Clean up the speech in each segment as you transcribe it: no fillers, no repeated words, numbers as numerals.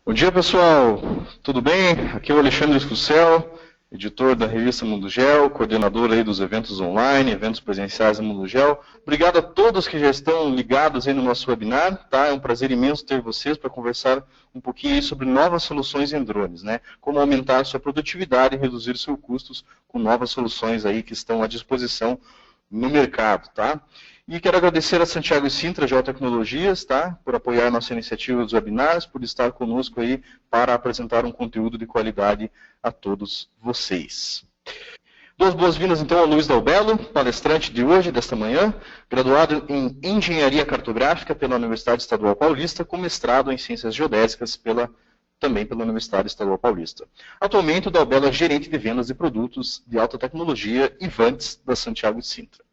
Bom dia, pessoal. Tudo bem? Aqui é o Alexandre Fucel, editor da revista Mundo Gel, coordenador aí dos eventos online, eventos presenciais do Mundo Gel. Obrigado a todos que já estão ligados aí no nosso webinar, tá? É um prazer imenso ter vocês para conversar um pouquinho aí sobre novas soluções em drones, né? Como aumentar sua produtividade e reduzir seus custos com novas soluções aí que estão à disposição no mercado, tá? E quero agradecer a Santiago e Sintra Geotecnologias, tá? Por apoiar nossa iniciativa dos webinars, por estar conosco aí para apresentar um conteúdo de qualidade a todos vocês. Dou as boas-vindas então ao Luiz Dalbello, palestrante de hoje, desta manhã, graduado em Engenharia Cartográfica pela Universidade Estadual Paulista, com mestrado em Ciências Geodésicas também pela Universidade Estadual Paulista. Atualmente, o Dalbello é gerente de vendas de produtos de alta tecnologia e Vantes da Santiago e Sintra.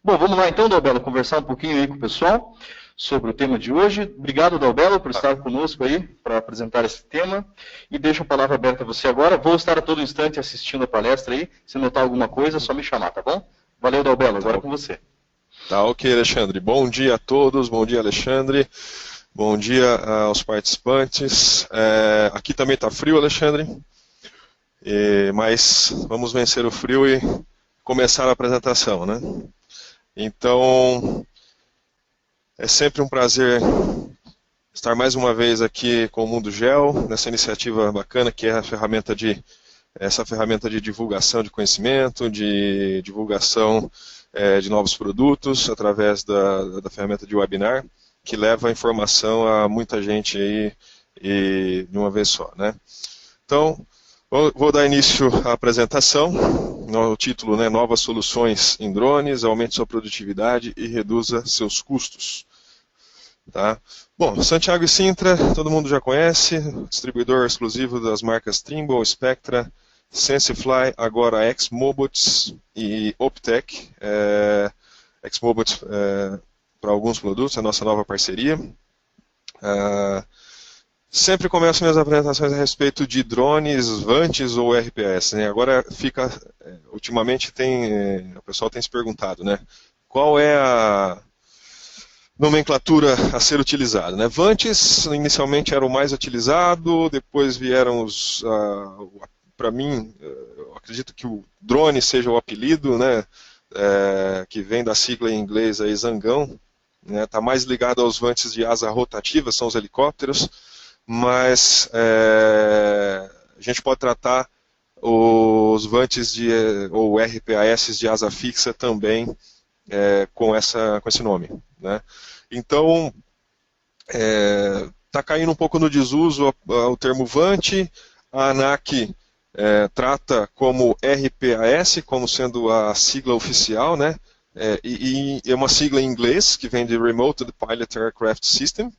Bom, vamos lá então, Dalbello, conversar um pouquinho aí com o pessoal sobre o tema de hoje. Obrigado, Dalbello, por estar conosco aí para apresentar esse tema. E deixo a palavra aberta a você agora. Vou estar a todo instante assistindo a palestra aí. Se notar alguma coisa, é só me chamar, tá bom? Valeu, Dalbello, agora é com você. Tá ok, Alexandre. Bom dia a todos, bom dia, Alexandre. Bom dia aos participantes. Aqui também está frio, Alexandre, mas vamos vencer o frio e começar a apresentação, né? Então, é sempre um prazer estar mais uma vez aqui com o Mundo Gel, nessa iniciativa bacana que é essa ferramenta de divulgação de conhecimento, de divulgação de novos produtos, através da ferramenta de webinar, que leva a informação a muita gente aí e de uma vez só, né? Então, vou dar início à apresentação. O título, né, Novas Soluções em Drones, aumente sua produtividade e reduza seus custos. Tá? Bom, Santiago e Sintra, todo mundo já conhece, distribuidor exclusivo das marcas Trimble, Spectra, Sensifly, agora Xmobots e Optec. Xmobots para alguns produtos, é a nossa nova parceria. Sempre começo minhas apresentações a respeito de drones, Vantes ou RPS, né? Agora ultimamente o pessoal tem se perguntado, né? Qual é a nomenclatura a ser utilizada, né? Vantes inicialmente era o mais utilizado, depois vieram para mim, eu acredito que o drone seja o apelido, né? Que vem da sigla em inglês aí, zangão, né? Tá mais ligado aos Vantes de asa rotativa, são os helicópteros. Mas a gente pode tratar os Vantes ou RPAS de asa fixa também com esse nome, né? Então, está caindo um pouco no desuso o termo Vante. A ANAC trata como RPAS, como sendo a sigla oficial, né? E é uma sigla em inglês, que vem de Remote Pilot Aircraft System.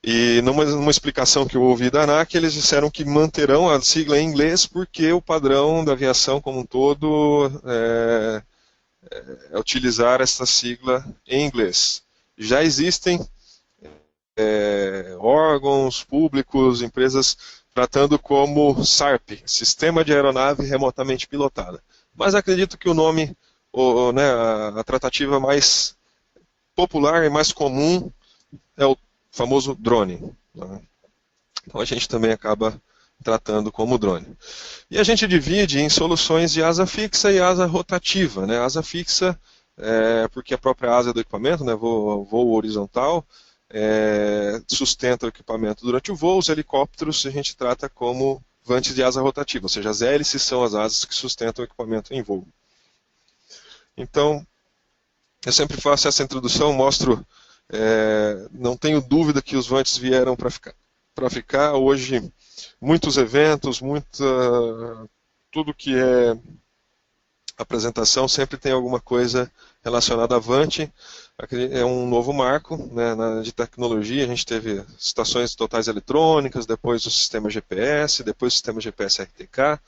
E numa explicação que eu ouvi da ANAC, eles disseram que manterão a sigla em inglês porque o padrão da aviação como um todo é utilizar essa sigla em inglês. Já existem órgãos públicos, empresas tratando como SARP, Sistema de Aeronave Remotamente Pilotada. Mas acredito que o nome, né, a tratativa mais popular e mais comum é o famoso drone, né? Então a gente também acaba tratando como drone. E a gente divide em soluções de asa fixa e asa rotativa, né? Asa fixa porque a própria asa do equipamento, né, voo horizontal, sustenta o equipamento durante o voo. Os helicópteros a gente trata como Vantes de asa rotativa, ou seja, as hélices são as asas que sustentam o equipamento em voo. Então, eu sempre faço essa introdução, mostro. Não tenho dúvida que os Vantes vieram para ficar. Hoje, muitos eventos, tudo que é apresentação sempre tem alguma coisa relacionada a Vante. É um novo marco, né, de tecnologia. A gente teve estações totais eletrônicas, depois o sistema GPS, depois o sistema GPS RTK,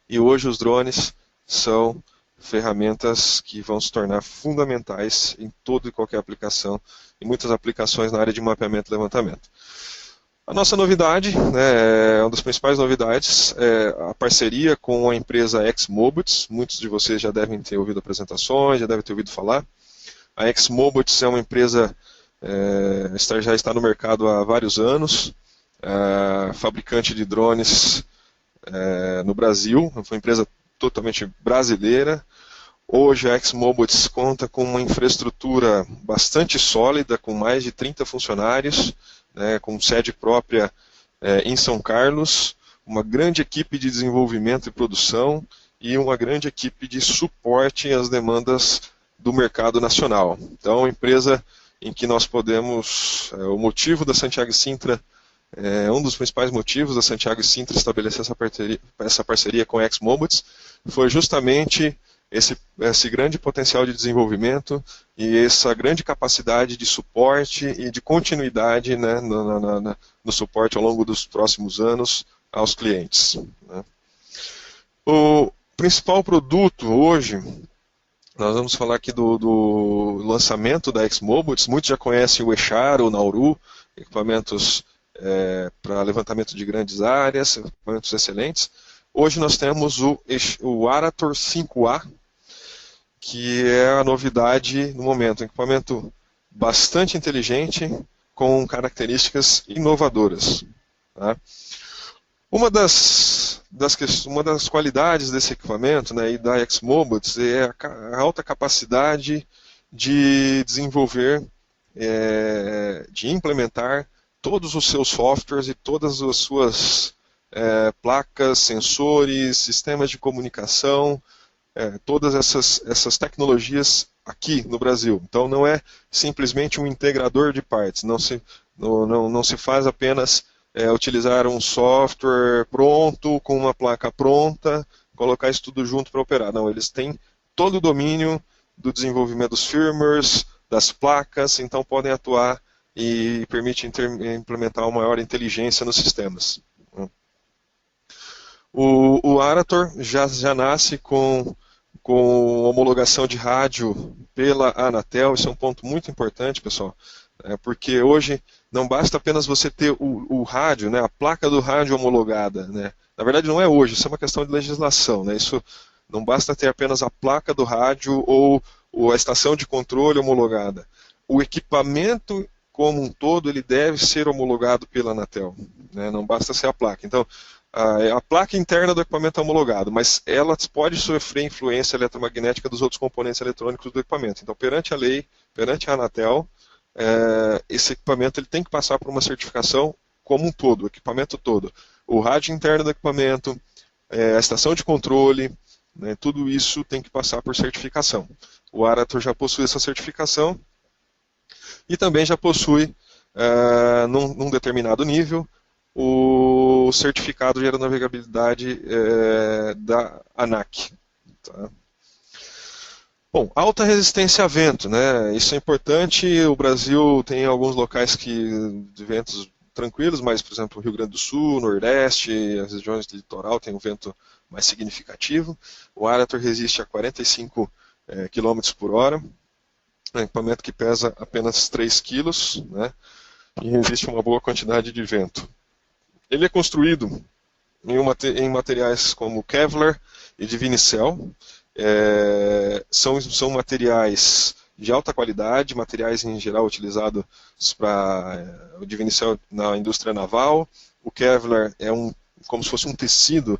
e hoje os drones são ferramentas que vão se tornar fundamentais em toda e qualquer aplicação, e muitas aplicações na área de mapeamento e levantamento. A nossa novidade, né, uma das principais novidades, é a parceria com a empresa Xmobots. Muitos de vocês já devem ter ouvido apresentações, já devem ter ouvido falar. A Xmobots é uma empresa já está no mercado há vários anos. fabricante de drones no Brasil, foi uma empresa totalmente brasileira. Hoje a XMobiles conta com uma infraestrutura bastante sólida, com mais de 30 funcionários, né, com sede própria em São Carlos, uma grande equipe de desenvolvimento e produção e uma grande equipe de suporte às demandas do mercado nacional. Então, uma empresa em que nós podemos, o motivo da Santiago Cintra, um dos principais motivos da Santiago Cintra estabelecer essa parceria com a XMobiles foi justamente esse grande potencial de desenvolvimento e essa grande capacidade de suporte e de continuidade, né, no suporte ao longo dos próximos anos aos clientes, né. O principal produto hoje, nós vamos falar aqui do lançamento da XMobiles. Muitos já conhecem o Echaro, o Nauru, equipamentos para levantamento de grandes áreas, equipamentos excelentes. Hoje nós temos o Arator 5A, que é a novidade no momento, um equipamento bastante inteligente, com características inovadoras, tá? Uma das qualidades desse equipamento, né, e da XMobiles é a alta capacidade de desenvolver, de implementar todos os seus softwares e todas as suas placas, sensores, sistemas de comunicação, todas essas tecnologias aqui no Brasil. Então não é simplesmente um integrador de partes, não se faz apenas utilizar um software pronto, com uma placa pronta, colocar isso tudo junto para operar. Não, eles têm todo o domínio do desenvolvimento dos firmwares, das placas, então podem atuar e permite implementar uma maior inteligência nos sistemas. O Arator já nasce com homologação de rádio pela Anatel. Isso é um ponto muito importante, pessoal, porque hoje não basta apenas você ter o rádio, né, a placa do rádio homologada, né. Na verdade não é hoje, isso é uma questão de legislação, né. Isso não basta ter apenas a placa do rádio ou a estação de controle homologada. O equipamento como um todo ele deve ser homologado pela Anatel, né, não basta ser a placa. Então, a placa interna do equipamento é homologada, mas ela pode sofrer influência eletromagnética dos outros componentes eletrônicos do equipamento. Então, perante a lei, perante a Anatel, esse equipamento ele tem que passar por uma certificação como um todo, o equipamento todo. O rádio interno do equipamento, a estação de controle, né, tudo isso tem que passar por certificação. O Arator já possui essa certificação e também já possui, num determinado nível, o certificado de aeronavegabilidade da ANAC. Tá? Bom, alta resistência a vento, né? Isso é importante. O Brasil tem alguns locais de ventos tranquilos, mas, por exemplo, o Rio Grande do Sul, Nordeste, as regiões do litoral tem um vento mais significativo. O Arator resiste a 45 km por hora. É um equipamento que pesa apenas 3 kg, né? E resiste a uma boa quantidade de vento. Ele é construído em materiais como Kevlar e de Vinicel. São materiais de alta qualidade, materiais em geral utilizados para o de Vinicel na indústria naval. O Kevlar é como se fosse um tecido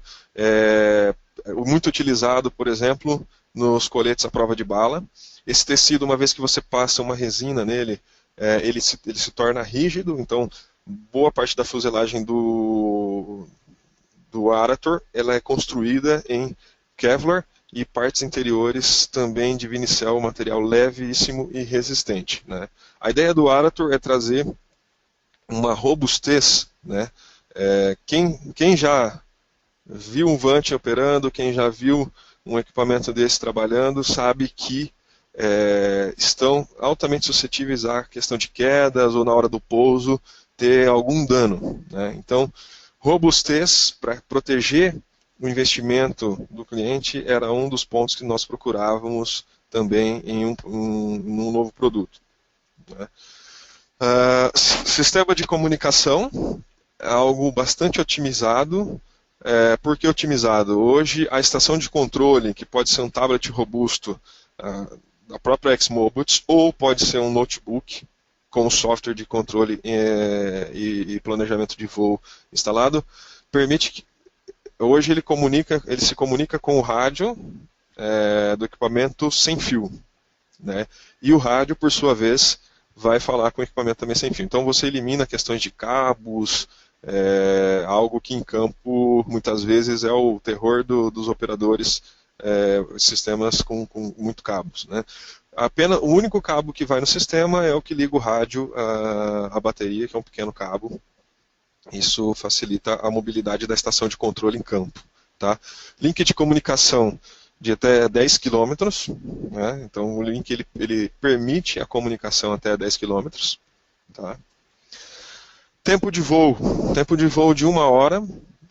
muito utilizado, por exemplo, nos coletes à prova de bala. Esse tecido, uma vez que você passa uma resina nele, ele se torna rígido, então boa parte da fuselagem do Arator ela é construída em Kevlar e partes interiores também de Vinicel, material levíssimo e resistente, né? A ideia do Arator é trazer uma robustez, né? Quem já viu um Vant operando, quem já viu um equipamento desse trabalhando, sabe que estão altamente suscetíveis à questão de quedas ou na hora do pouso ter algum dano, né? Então, robustez para proteger o investimento do cliente era um dos pontos que nós procurávamos também em um novo produto, né? Sistema de comunicação é algo bastante otimizado. Por que otimizado? Hoje, a estação de controle, que pode ser um tablet robusto da própria XMobiles, ou pode ser um notebook, com o software de controle e planejamento de voo instalado, permite que hoje ele se comunica com o rádio do equipamento sem fio, né? E o rádio, por sua vez, vai falar com o equipamento também sem fio. Então você elimina questões de cabos, algo que em campo muitas vezes é o terror dos operadores, sistemas com muito cabos, né? Apenas o único cabo que vai no sistema é o que liga o rádio à bateria, que é um pequeno cabo. Isso facilita a mobilidade da estação de controle em campo, tá? Link de comunicação de até 10 km, né? Então o link ele permite a comunicação até 10 km, tá? Tempo de voo de 1 hora,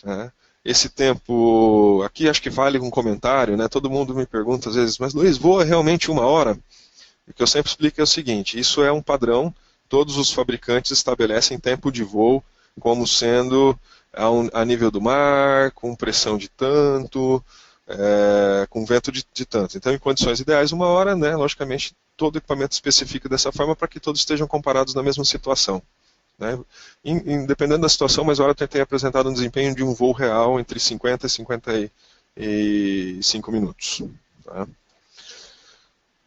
né? Esse tempo, aqui acho que vale um comentário, né? Todo mundo me pergunta às vezes, mas Luiz, voa realmente 1 hora? O que eu sempre explico é o seguinte, isso é um padrão, todos os fabricantes estabelecem tempo de voo como sendo a nível do mar, com pressão de tanto, com vento de tanto. Então, em condições ideais, 1 hora, né? Logicamente, todo equipamento especifica dessa forma para que todos estejam comparados na mesma situação, né? Dependendo da situação, mas hora tem apresentado um desempenho de um voo real entre 50 e 55 minutos. Tá?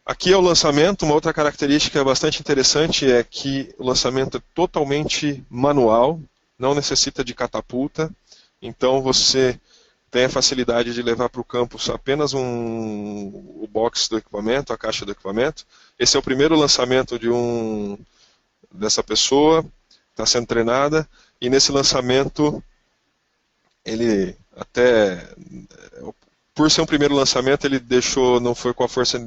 Aqui é o lançamento. Uma outra característica bastante interessante é que o lançamento é totalmente manual, não necessita de catapulta, então você tem a facilidade de levar para o campus apenas o box do equipamento, a caixa do equipamento. Esse é o primeiro lançamento dessa pessoa, está sendo treinada, e nesse lançamento, ele até, por ser um primeiro lançamento, ele não foi com a força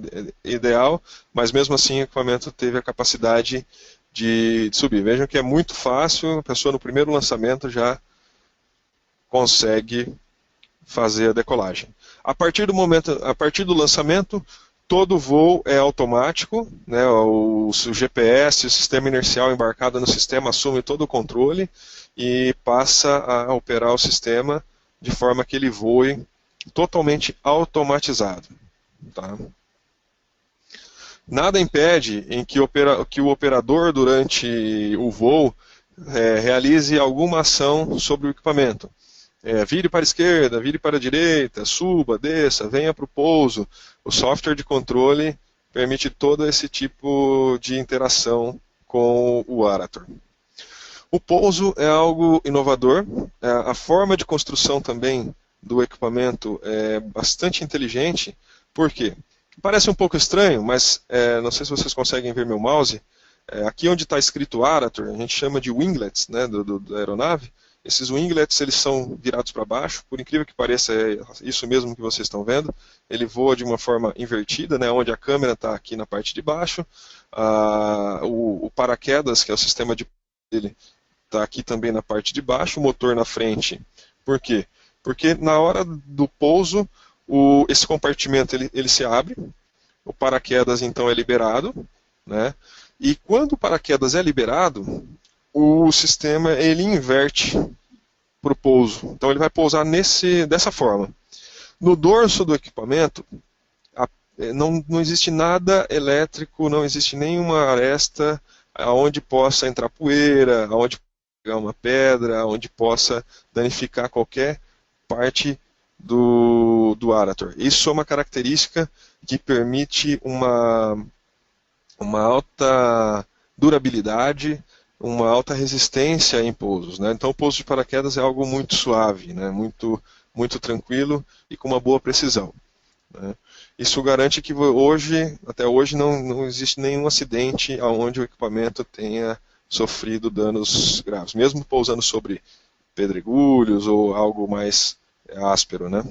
ideal, mas mesmo assim o equipamento teve a capacidade de subir. Vejam que é muito fácil, a pessoa no primeiro lançamento já consegue fazer a decolagem. A partir do lançamento, todo voo é automático, né? O GPS, o sistema inercial embarcado no sistema assume todo o controle e passa a operar o sistema de forma que ele voe totalmente automatizado. Tá? Nada impede em que o operador, durante o voo, realize alguma ação sobre o equipamento. Vire para a esquerda, vire para a direita, suba, desça, venha para o pouso. O software de controle permite todo esse tipo de interação com o Arator. O pouso é algo inovador. A forma de construção também do equipamento é bastante inteligente. Por quê? Parece um pouco estranho, mas não sei se vocês conseguem ver meu mouse. Aqui onde está escrito Arator, a gente chama de winglets, né, da aeronave. Esses winglets, eles são virados para baixo, por incrível que pareça, é isso mesmo que vocês estão vendo. Ele voa de uma forma invertida, né, onde a câmera está aqui na parte de baixo. O paraquedas, que é o sistema de dele, está aqui também na parte de baixo, o motor na frente. Por quê? Porque na hora do pouso, esse compartimento ele se abre, o paraquedas então é liberado, né, e quando o paraquedas é liberado, o sistema ele inverte para o pouso. Então ele vai pousar dessa forma. No dorso do equipamento, não existe nada elétrico, não existe nenhuma aresta onde possa entrar poeira, onde pegar uma pedra, onde possa danificar qualquer parte do Arator. Isso é uma característica que permite uma alta durabilidade, uma alta resistência em pousos, né? Então o pouso de paraquedas é algo muito suave, né? muito tranquilo e com uma boa precisão, né? Isso garante que até hoje não existe nenhum acidente onde o equipamento tenha sofrido danos graves, mesmo pousando sobre pedregulhos ou algo mais áspero, né?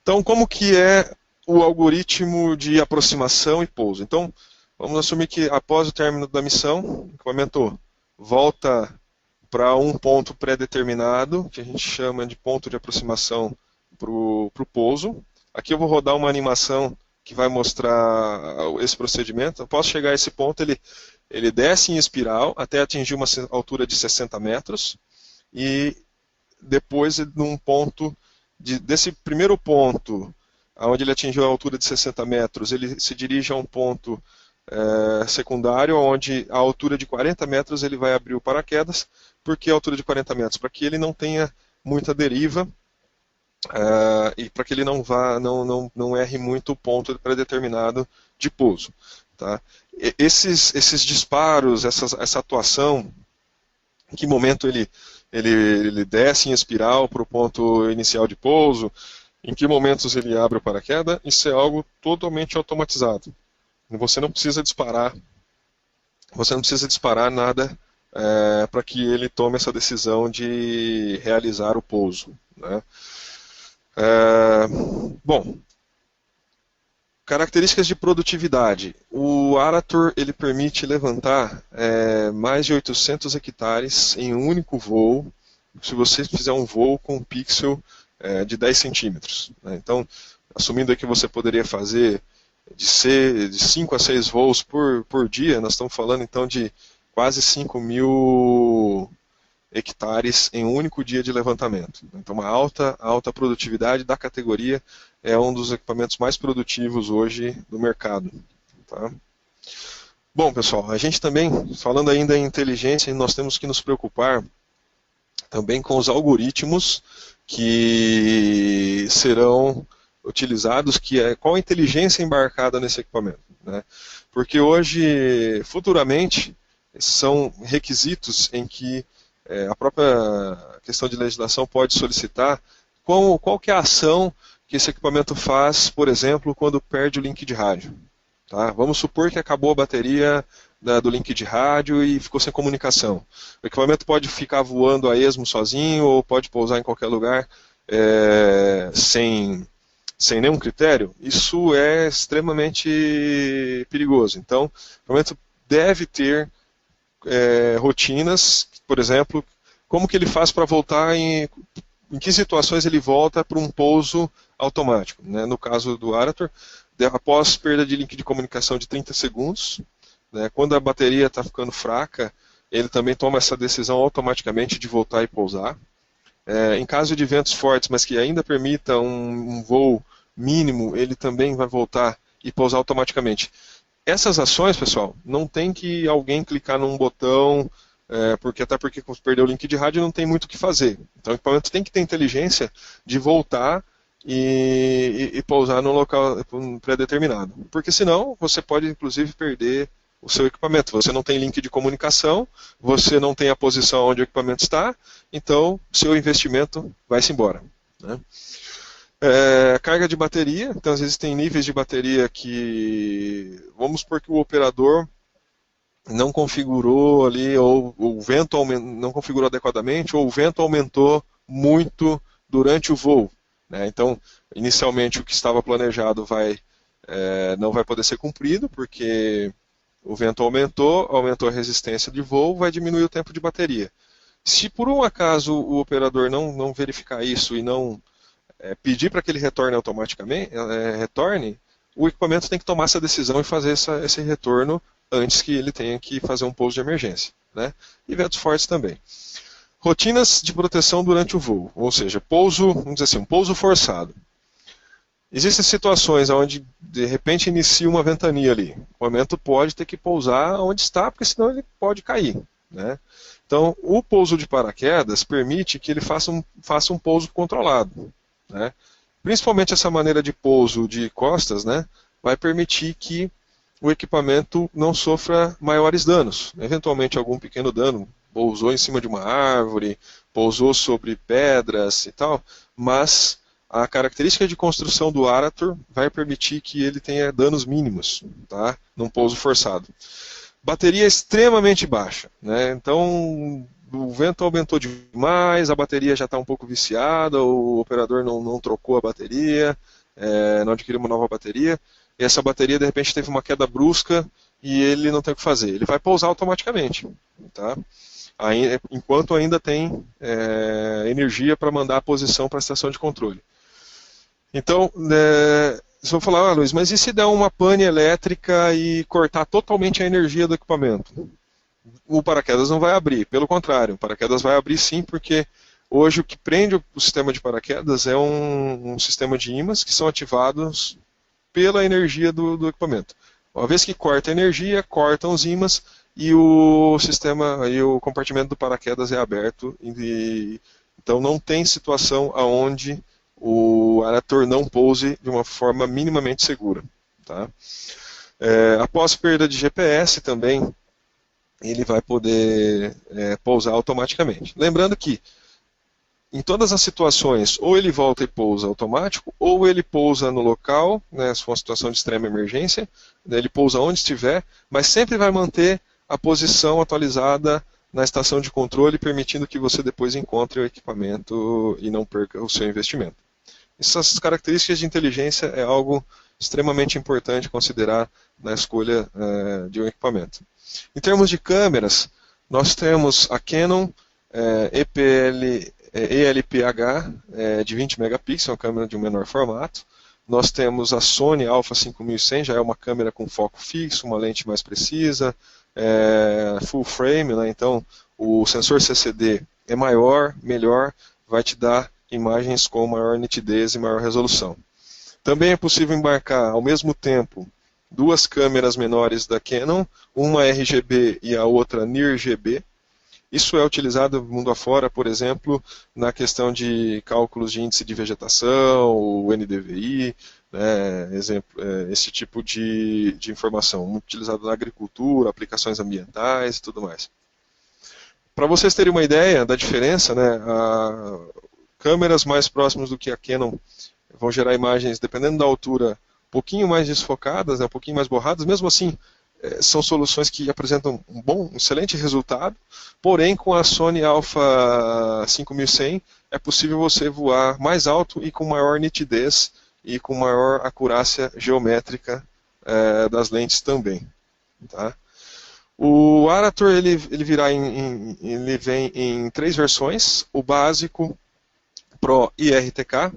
Então, como que é o algoritmo de aproximação e pouso? Então, vamos assumir que após o término da missão, o equipamento volta para um ponto pré-determinado, que a gente chama de ponto de aproximação para o pouso. Aqui eu vou rodar uma animação que vai mostrar esse procedimento. Após chegar a esse ponto, ele desce em espiral até atingir uma altura de 60 metros. E depois, num ponto desse primeiro ponto, onde ele atingiu a altura de 60 metros, ele se dirige a um ponto secundário, onde a altura de 40 metros ele vai abrir o paraquedas. Por que a altura de 40 metros? Para que ele não tenha muita deriva e para que ele não erre muito o ponto pré-determinado de pouso. Tá? Esses disparos, essa atuação, em que momento ele desce em espiral para o ponto inicial de pouso, em que momentos ele abre o paraquedas, isso é algo totalmente automatizado. Você não precisa disparar nada para que ele tome essa decisão de realizar o pouso, né? Bom, características de produtividade. O Arator ele permite levantar mais de 800 hectares em um único voo, se você fizer um voo com um pixel de 10 centímetros. Né? Então, assumindo que você poderia fazer de 5 a 6 voos por dia, nós estamos falando então de quase 5.000 hectares em um único dia de levantamento. Então, uma alta produtividade da categoria, é um dos equipamentos mais produtivos hoje do mercado. Tá? Bom, pessoal, a gente também, falando ainda em inteligência, nós temos que nos preocupar também com os algoritmos que serão utilizados, qual a inteligência embarcada nesse equipamento. Né? Porque hoje, futuramente, são requisitos em que a própria questão de legislação pode solicitar qual que é a ação que esse equipamento faz, por exemplo, quando perde o link de rádio. Tá? Vamos supor que acabou a bateria do link de rádio e ficou sem comunicação. O equipamento pode ficar voando a esmo sozinho ou pode pousar em qualquer lugar sem nenhum critério. Isso é extremamente perigoso. Então, o equipamento deve ter rotinas, por exemplo, como que ele faz para voltar, em que situações ele volta para um pouso automático. Né? No caso do Arator, após perda de link de comunicação de 30 segundos, né, quando a bateria está ficando fraca, ele também toma essa decisão automaticamente de voltar e pousar. Em caso de ventos fortes, mas que ainda permita um voo mínimo, ele também vai voltar e pousar automaticamente. Essas ações, pessoal, não tem que alguém clicar num botão, até porque quando perdeu o link de rádio não tem muito o que fazer. Então o equipamento tem que ter inteligência de voltar e pousar num local pré-determinado. Porque senão você pode inclusive perder o seu equipamento. Você não tem link de comunicação, você não tem a posição onde o equipamento está, então seu investimento vai-se embora. Né? Carga de bateria, então existem níveis de bateria que, vamos supor que o operador não configurou ali, ou o vento não configurou adequadamente, ou o vento aumentou muito durante o voo. Né? Então, inicialmente o que estava planejado não vai poder ser cumprido, porque o vento aumentou a resistência de voo, vai diminuir o tempo de bateria. Se por um acaso o operador não verificar isso e não pedir para que ele retorne automaticamente, o equipamento tem que tomar essa decisão e fazer esse retorno antes que ele tenha que fazer um pouso de emergência. Né? E ventos fortes também. Rotinas de proteção durante o voo, ou seja, vamos dizer assim, um pouso forçado. Existem situações onde, de repente, inicia uma ventania ali. O equipamento pode ter que pousar onde está, porque senão ele pode cair. Né? Então, o pouso de paraquedas permite que ele faça um pouso controlado. Né? Principalmente essa maneira de pouso de costas, né, vai permitir que o equipamento não sofra maiores danos. Eventualmente algum pequeno dano, pousou em cima de uma árvore, pousou sobre pedras e tal, mas a característica de construção do Arator vai permitir que ele tenha danos mínimos, tá, num pouso forçado. Bateria extremamente baixa, né, então o vento aumentou demais, a bateria já está um pouco viciada, o operador não trocou a bateria, não adquiriu uma nova bateria, e essa bateria de repente teve uma queda brusca e ele não tem o que fazer. Ele vai pousar automaticamente, tá? Enquanto ainda tem energia para mandar a posição para a estação de controle. Então, você vai falar, Luiz, mas e se der uma pane elétrica e cortar totalmente a energia do equipamento? O paraquedas não vai abrir, pelo contrário, o paraquedas vai abrir sim, porque hoje o que prende o sistema de paraquedas é um sistema de ímãs que são ativados pela energia do equipamento. Uma vez que corta energia, cortam os ímãs e o sistema e o compartimento do paraquedas é aberto. Então não tem situação onde o Arator não pouse de uma forma minimamente segura. Tá? Após perda de GPS também, ele vai poder pousar automaticamente. Lembrando que em todas as situações, ou ele volta e pousa automático, ou ele pousa no local, né, se for uma situação de extrema emergência, né, ele pousa onde estiver, mas sempre vai manter a posição atualizada na estação de controle, permitindo que você depois encontre o equipamento e não perca o seu investimento. Essas características de inteligência é algo extremamente importante considerar na escolha de um equipamento. Em termos de câmeras, nós temos a Canon ELPH de 20 megapixels, uma câmera de um menor formato. Nós temos a Sony Alpha 5100, já é uma câmera com foco fixo, uma lente mais precisa, full frame, né? Então o sensor CCD é maior, melhor, vai te dar imagens com maior nitidez e maior resolução. Também é possível embarcar ao mesmo tempo duas câmeras menores da Canon, uma RGB e a outra NIRGB. Isso é utilizado mundo afora, por exemplo, na questão de cálculos de índice de vegetação, o NDVI, né, esse tipo de informação, muito utilizado na agricultura, aplicações ambientais e tudo mais. Para vocês terem uma ideia da diferença, né, câmeras mais próximas do que a Canon vão gerar imagens, dependendo da altura, um pouquinho mais desfocadas, né, um pouquinho mais borradas, mesmo assim, são soluções que apresentam um excelente resultado, porém com a Sony Alpha 5100 é possível você voar mais alto e com maior nitidez e com maior acurácia geométrica das lentes também. Tá? O Arator ele vem em 3 versões, o básico, Pro e RTK.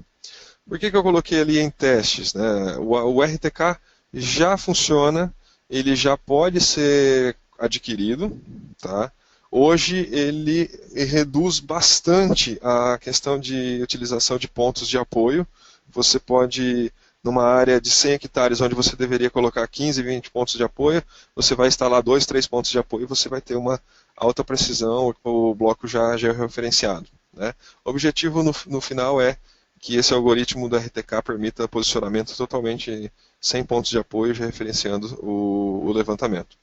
Por que eu coloquei ali em testes? Né? O RTK já funciona, ele já pode ser adquirido. Tá? Hoje ele reduz bastante a questão de utilização de pontos de apoio. Você pode, numa área de 100 hectares, onde você deveria colocar 15, 20 pontos de apoio, você vai instalar 2, 3 pontos de apoio e você vai ter uma alta precisão, o bloco já é referenciado. Né? O objetivo no final é que esse algoritmo da RTK permita posicionamento totalmente sem pontos de apoio, já referenciando o levantamento.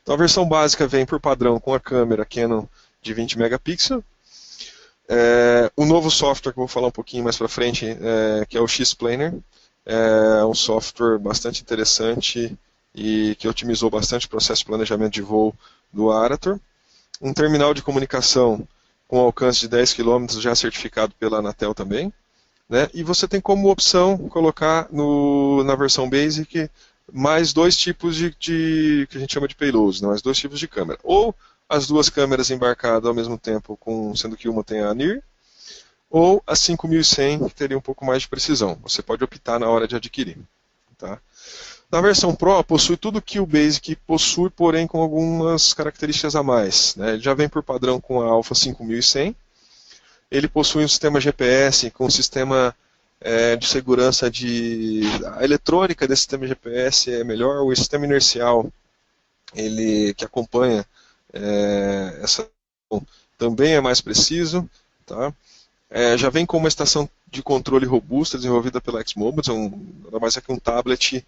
Então a versão básica vem por padrão com a câmera Canon de 20 megapixels. O novo software que eu vou falar um pouquinho mais para frente, que é o X-Planer, é um software bastante interessante e que otimizou bastante o processo de planejamento de voo do Arator. Um terminal de comunicação com alcance de 10 km já certificado pela Anatel também. Né? E você tem como opção colocar na versão Basic mais 2 tipos que a gente chama de payloads, né? Mais 2 tipos de câmera. Ou as 2 câmeras embarcadas ao mesmo tempo, sendo que uma tem a NIR, ou a 5100, que teria um pouco mais de precisão. Você pode optar na hora de adquirir. Tá? Na versão Pro, possui tudo que o Basic possui, porém com algumas características a mais. Né? Ele já vem por padrão com a Alpha 5100. Ele possui um sistema GPS com um sistema de segurança a eletrônica desse sistema GPS é melhor, o sistema inercial que acompanha essa também é mais preciso. Tá? Já vem com uma estação de controle robusta desenvolvida pela Xmobile, nada mais é que um tablet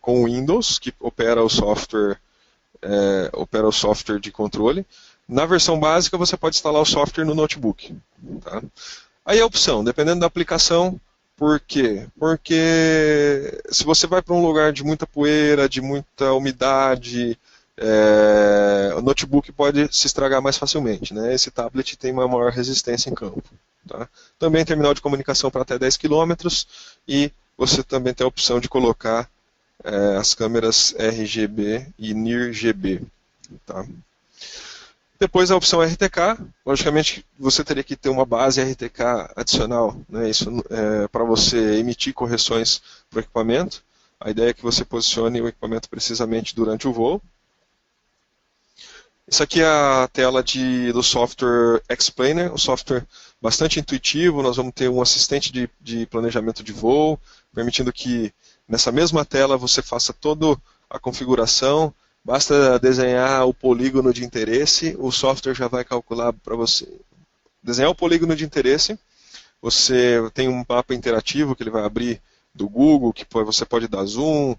com Windows que opera o software de controle. Na versão básica você pode instalar o software no notebook. Tá? Aí a opção, dependendo da aplicação, por quê? Porque se você vai para um lugar de muita poeira, de muita umidade, o notebook pode se estragar mais facilmente. Né? Esse tablet tem uma maior resistência em campo. Tá? Também terminal de comunicação para até 10 km e você também tem a opção de colocar as câmeras RGB e NIRGB. Tá? Depois a opção RTK, logicamente você teria que ter uma base RTK adicional, né, isso para você emitir correções para o equipamento. A ideia é que você posicione o equipamento precisamente durante o voo. Isso aqui é a tela do software X-Planer, um software bastante intuitivo. Nós vamos ter um assistente de planejamento de voo, permitindo que nessa mesma tela você faça toda a configuração, basta desenhar o polígono de interesse, o software já vai calcular para você. Desenhar o polígono de interesse, você tem um mapa interativo que ele vai abrir do Google, que você pode dar zoom,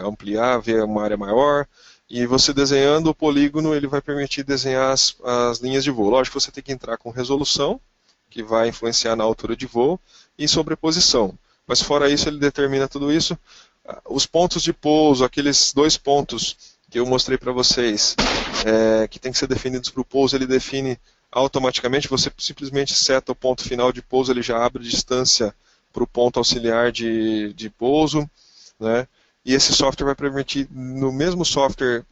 ampliar, ver uma área maior, e você desenhando o polígono, ele vai permitir desenhar as linhas de voo. Lógico que você tem que entrar com resolução, que vai influenciar na altura de voo, e sobreposição. Mas fora isso, ele determina tudo isso. Os pontos de pouso, aqueles 2 pontos que eu mostrei para vocês, que tem que ser definidos para o pouso, ele define automaticamente, você simplesmente seta o ponto final de pouso, ele já abre distância para o ponto auxiliar de pouso, né? E esse software vai permitir, no mesmo software,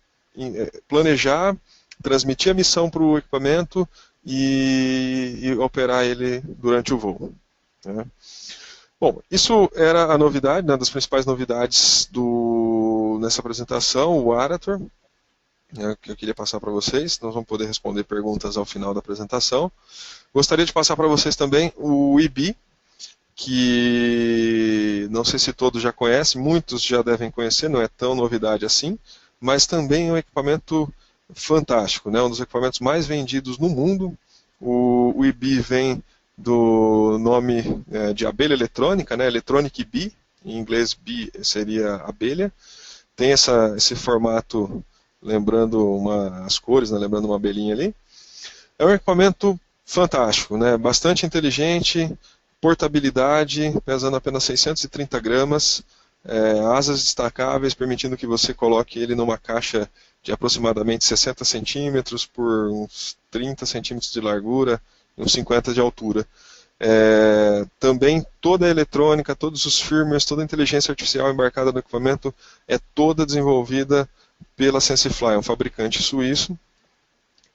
planejar, transmitir a missão para o equipamento e operar ele durante o voo, né? Bom, isso era a novidade, uma das principais novidades nessa apresentação, o Arator, que eu queria passar para vocês. Nós vamos poder responder perguntas ao final da apresentação. Gostaria de passar para vocês também o IBI, que não sei se todos já conhecem, muitos já devem conhecer, não é tão novidade assim, mas também é um equipamento fantástico, né? Um dos equipamentos mais vendidos no mundo. O IBI vem do nome de abelha eletrônica, né? Electronic Bee, em inglês bee seria abelha. Tem esse formato, lembrando as cores, né? Lembrando uma abelhinha ali. É um equipamento fantástico, né? Bastante inteligente, portabilidade, pesando apenas 630 gramas, asas destacáveis, permitindo que você coloque ele numa caixa de aproximadamente 60 centímetros por uns 30 centímetros de largura, uns 50 de altura. Também toda a eletrônica, todos os firmwares, toda a inteligência artificial embarcada no equipamento é toda desenvolvida pela Sensifly, um fabricante suíço.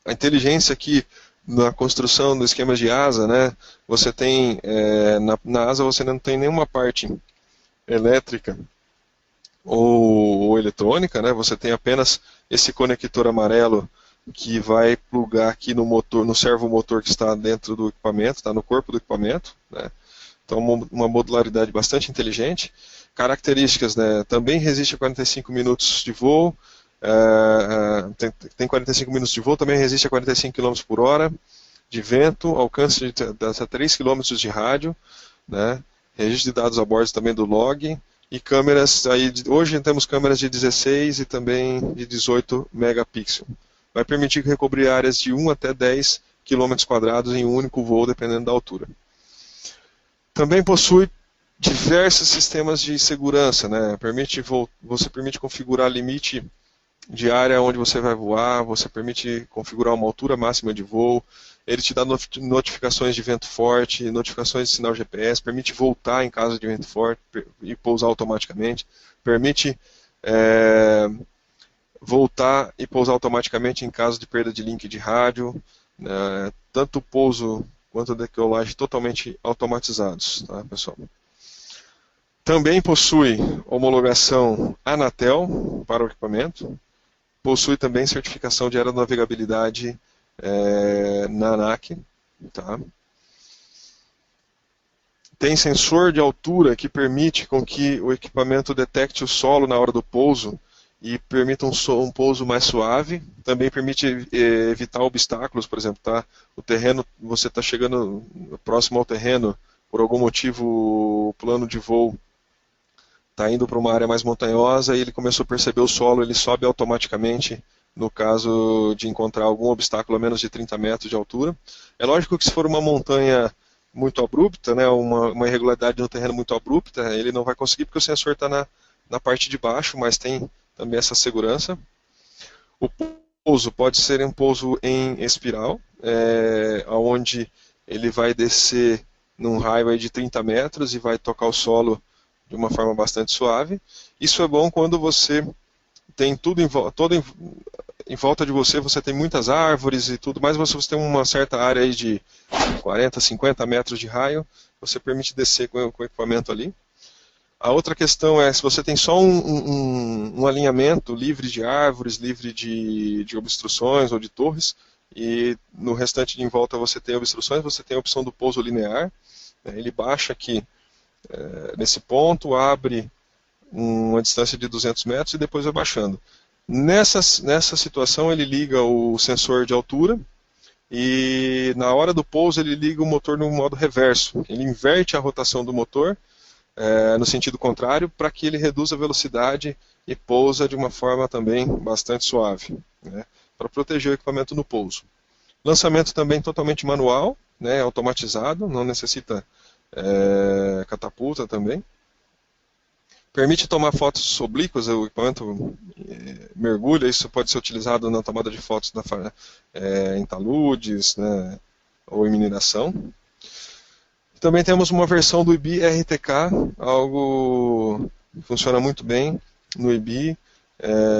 A inteligência aqui na construção do esquema de asa, né, você tem, na asa você não tem nenhuma parte elétrica ou eletrônica, né, você tem apenas esse conector amarelo que vai plugar aqui no motor, no servomotor que está dentro do equipamento, está no corpo do equipamento, né? Então uma modularidade bastante inteligente. Características, né? Também resiste a 45 minutos de voo, tem 45 minutos de voo, também resiste a 45 km por hora de vento, alcance de 3 km de rádio, né? Registro de dados a bordo também do log, e câmeras, hoje temos câmeras de 16 e também de 18 megapixels. Vai permitir recobrir áreas de 1 até 10 km² em um único voo, dependendo da altura. Também possui diversos sistemas de segurança, né? Você permite configurar limite de área onde você vai voar, você permite configurar uma altura máxima de voo, ele te dá notificações de vento forte, notificações de sinal GPS, permite voltar em caso de vento forte e pousar automaticamente, permite voltar e pousar automaticamente em caso de perda de link de rádio, tanto o pouso quanto a decolagem totalmente automatizados, tá, pessoal? Também possui homologação Anatel para o equipamento, possui também certificação de aeronavegabilidade na ANAC, tá? Tem sensor de altura que permite com que o equipamento detecte o solo na hora do pouso e permita um pouso mais suave. Também permite evitar obstáculos, por exemplo, tá? O terreno, você está chegando próximo ao terreno, por algum motivo o plano de voo está indo para uma área mais montanhosa e ele começou a perceber o solo, ele sobe automaticamente no caso de encontrar algum obstáculo a menos de 30 metros de altura. É lógico que se for uma montanha muito abrupta, né, uma irregularidade no terreno muito abrupta, ele não vai conseguir porque o sensor está na parte de baixo, mas tem também essa segurança. O pouso pode ser um pouso em espiral, onde ele vai descer num raio aí de 30 metros e vai tocar o solo de uma forma bastante suave. Isso é bom quando você tem tudo em volta de você, você tem muitas árvores e tudo mais, você tem uma certa área aí de 40, 50 metros de raio, você permite descer com o equipamento ali. A outra questão é, se você tem só um alinhamento livre de árvores, livre de obstruções ou de torres, e no restante de em volta você tem obstruções, você tem a opção do pouso linear, ele baixa aqui nesse ponto, abre uma distância de 200 metros e depois vai baixando. Nessa situação ele liga o sensor de altura e na hora do pouso ele liga o motor no modo reverso. Ele inverte a rotação do motor no sentido contrário para que ele reduza a velocidade e pousa de uma forma também bastante suave, né, para proteger o equipamento no pouso. Lançamento também totalmente manual, né, automatizado, não necessita catapulta também. Permite tomar fotos oblíquas, o equipamento mergulha, isso pode ser utilizado na tomada de fotos em taludes, né, ou em mineração. Também temos uma versão do IBI RTK, algo que funciona muito bem no IBI,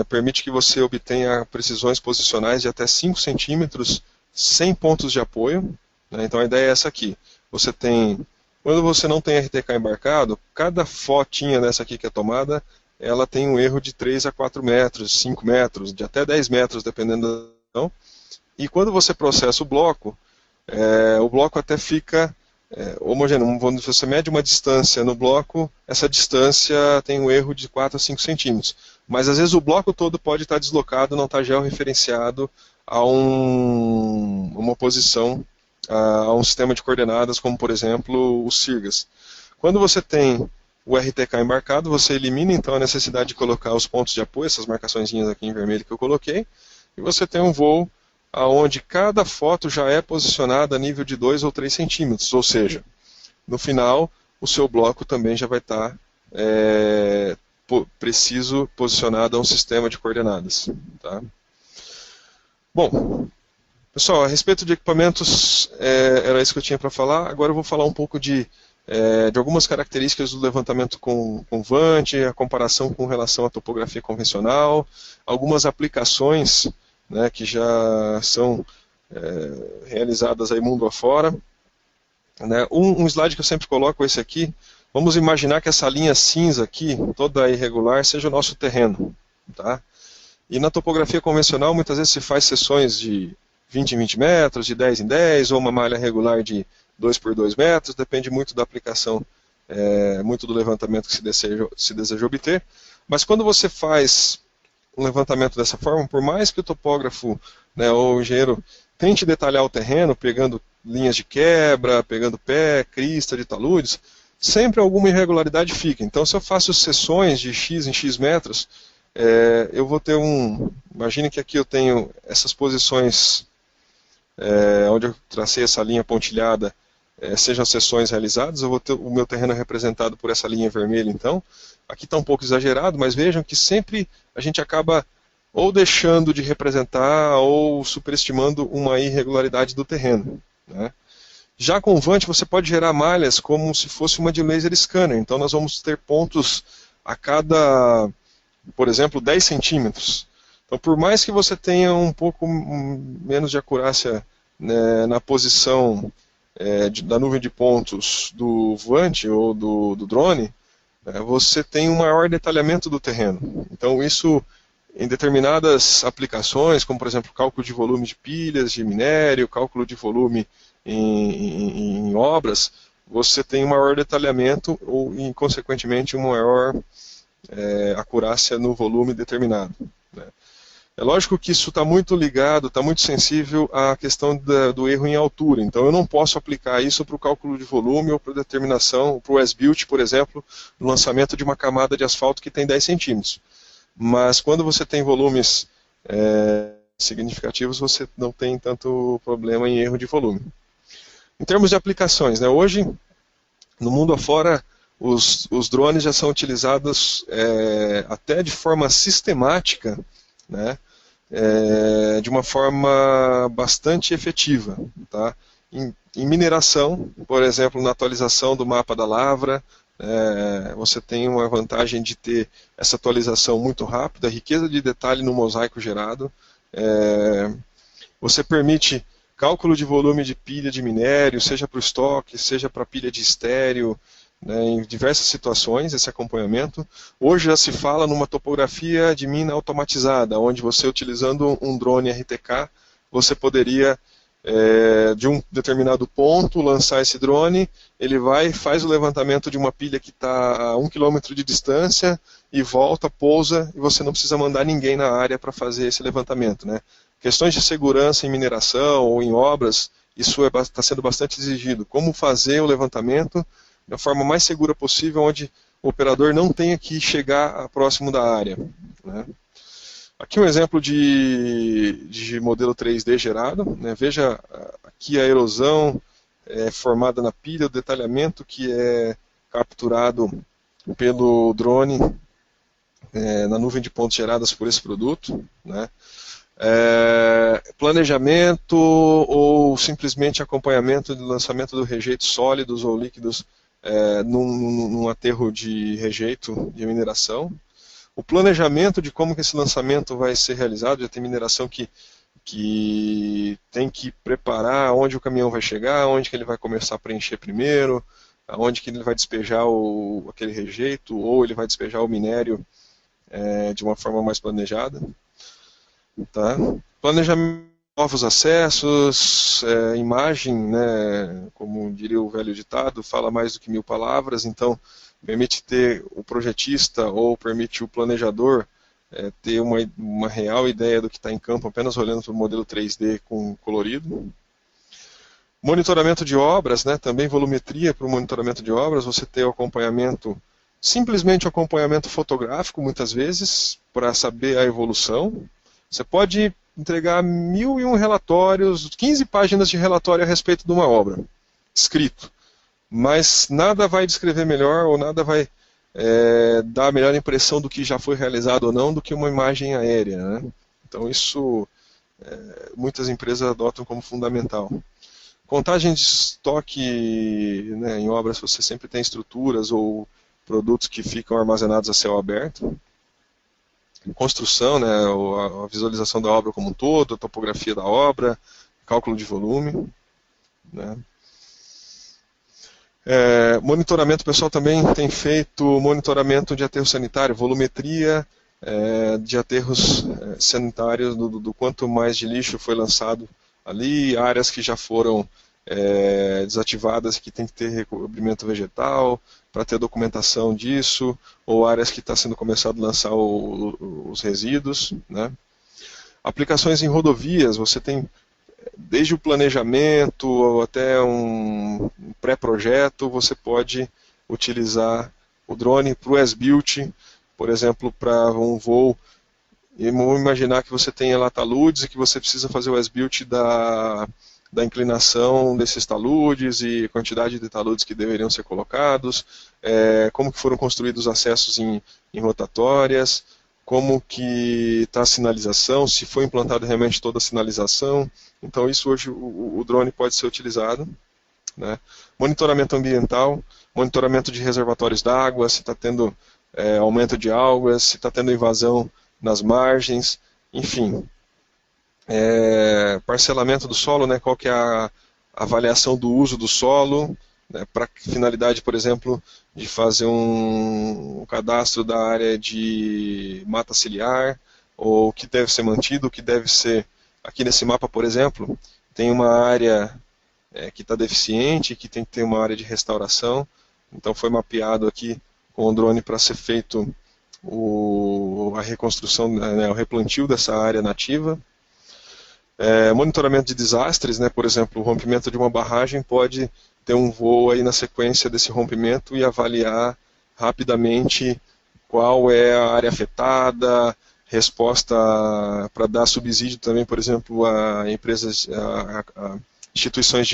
permite que você obtenha precisões posicionais de até 5 centímetros sem pontos de apoio, né? Então a ideia é essa aqui, quando você não tem RTK embarcado, cada fotinha dessa aqui que é tomada, ela tem um erro de 3 a 4 metros, 5 metros, de até 10 metros, dependendo da situação. E quando você processa o bloco até fica homogêneo. Quando você mede uma distância no bloco, essa distância tem um erro de 4 a 5 centímetros. Mas às vezes o bloco todo pode estar deslocado, não está georreferenciado a uma posição, a um sistema de coordenadas, como por exemplo o SIRGAS. Quando você tem o RTK embarcado, você elimina então a necessidade de colocar os pontos de apoio, essas marcaçõezinhas aqui em vermelho que eu coloquei, e você tem um voo onde cada foto já é posicionada a nível de 2 ou 3 centímetros, ou seja, no final o seu bloco também já vai estar preciso posicionado a um sistema de coordenadas. Tá? Bom, pessoal, a respeito de equipamentos, era isso que eu tinha para falar. Agora eu vou falar um pouco de algumas características do levantamento com VANT, a comparação com relação à topografia convencional, algumas aplicações, né, que já são realizadas aí mundo afora. Né? Um slide que eu sempre coloco é esse aqui. Vamos imaginar que essa linha cinza aqui, toda irregular, seja o nosso terreno. Tá? E na topografia convencional, muitas vezes se faz seções de 20 em 20 metros, de 10 em 10, ou uma malha regular de 2 por 2 metros, depende muito da aplicação, muito do levantamento que se deseja obter. Mas quando você faz um levantamento dessa forma, por mais que o topógrafo, né, ou o engenheiro tente detalhar o terreno, pegando linhas de quebra, pegando pé, crista de taludes, sempre alguma irregularidade fica. Então, se eu faço seções de X em X metros, eu vou ter imagine que aqui eu tenho essas posições onde eu tracei essa linha pontilhada, sejam seções realizadas, eu vou ter o meu terreno representado por essa linha vermelha, então. Aqui está um pouco exagerado, mas vejam que sempre a gente acaba ou deixando de representar ou superestimando uma irregularidade do terreno. Né? Já com o VANT você pode gerar malhas como se fosse uma de laser scanner, então nós vamos ter pontos a cada, por exemplo, 10 centímetros. Então por mais que você tenha um pouco menos de acurácia, né, na posição da nuvem de pontos do VANT ou do drone, você tem um maior detalhamento do terreno. Então isso, em determinadas aplicações, como por exemplo cálculo de volume de pilhas de minério, cálculo de volume em obras, você tem um maior detalhamento e, consequentemente, uma maior acurácia no volume determinado. Né? É lógico que isso está muito ligado, está muito sensível à questão do erro em altura. Então eu não posso aplicar isso para o cálculo de volume ou para a determinação, para o as-built, por exemplo, no lançamento de uma camada de asfalto que tem 10 centímetros. Mas quando você tem volumes significativos, você não tem tanto problema em erro de volume. Em termos de aplicações, né, hoje, no mundo afora, os drones já são utilizados até de forma sistemática, né, de uma forma bastante efetiva. Tá? Em mineração, por exemplo, na atualização do mapa da lavra, você tem uma vantagem de ter essa atualização muito rápida, riqueza de detalhe no mosaico gerado. Você permite cálculo de volume de pilha de minério, seja para o estoque, seja para pilha de estéreo, né, em diversas situações, esse acompanhamento. Hoje já se fala numa topografia de mina automatizada, onde você, utilizando um drone RTK, você poderia de um determinado ponto, lançar esse drone, ele vai, faz o levantamento de uma pilha que está a 1 km de distância e volta, pousa, e você não precisa mandar ninguém na área para fazer esse levantamento, né? Questões de segurança em mineração ou em obras, isso está sendo bastante exigido. Como fazer o levantamento da forma mais segura possível, onde o operador não tenha que chegar próximo da área, né? Aqui um exemplo de modelo 3D gerado, né? Veja aqui a erosão formada na pilha, o detalhamento que é capturado pelo drone na nuvem de pontos geradas por esse produto, né? Planejamento ou simplesmente acompanhamento do lançamento do rejeito sólidos ou líquidos num aterro de rejeito de mineração. O planejamento de como que esse lançamento vai ser realizado, já tem mineração que tem que preparar onde o caminhão vai chegar, onde que ele vai começar a preencher primeiro, onde que ele vai despejar aquele rejeito, ou ele vai despejar o minério de uma forma mais planejada. Tá? Planejamento de novos acessos, imagem, né, como diria o velho ditado, fala mais do que 1000 palavras, então permite ter o projetista ou permite o planejador ter uma real ideia do que está em campo, apenas olhando para o modelo 3D com colorido. Monitoramento de obras, né, também volumetria para o monitoramento de obras, você tem o acompanhamento, simplesmente o acompanhamento fotográfico, muitas vezes, para saber a evolução. Você pode entregar 1001 relatórios, 15 páginas de relatório a respeito de uma obra, escrito. Mas nada vai descrever melhor ou nada vai dar a melhor impressão do que já foi realizado ou não do que uma imagem aérea, né? Então isso muitas empresas adotam como fundamental. Contagem de estoque, né, em obras você sempre tem estruturas ou produtos que ficam armazenados a céu aberto. Construção, né, a visualização da obra como um todo, a topografia da obra, cálculo de volume, né. Monitoramento, o pessoal também tem feito monitoramento de aterro sanitário, volumetria de aterros sanitários, do quanto mais de lixo foi lançado ali, áreas que já foram desativadas, que tem que ter recobrimento vegetal, para ter documentação disso, ou áreas que está sendo começado a lançar os resíduos, né. Aplicações em rodovias, você tem desde o planejamento até um pré-projeto, você pode utilizar o drone para o as-built, por exemplo, para um voo. E vamos imaginar que você tem lá taludes e que você precisa fazer o as-built da inclinação desses taludes e quantidade de taludes que deveriam ser colocados, como que foram construídos os acessos em rotatórias, como que está a sinalização, se foi implantada realmente toda a sinalização. Então isso hoje o drone pode ser utilizado, né? Monitoramento ambiental, monitoramento de reservatórios d'água, se está tendo aumento de algas, se está tendo invasão nas margens, enfim. Parcelamento do solo, né, qual que é a avaliação do uso do solo, né, para finalidade, por exemplo, de fazer um cadastro da área de mata ciliar, ou o que deve ser mantido, o que deve ser... Aqui nesse mapa, por exemplo, tem uma área que está deficiente, que tem que ter uma área de restauração, então foi mapeado aqui com o drone para ser feito a reconstrução, né, o replantio dessa área nativa. Monitoramento de desastres, né, por exemplo, o rompimento de uma barragem pode ter um voo aí na sequência desse rompimento e avaliar rapidamente qual é a área afetada, resposta para dar subsídio também, por exemplo, a empresas, a instituições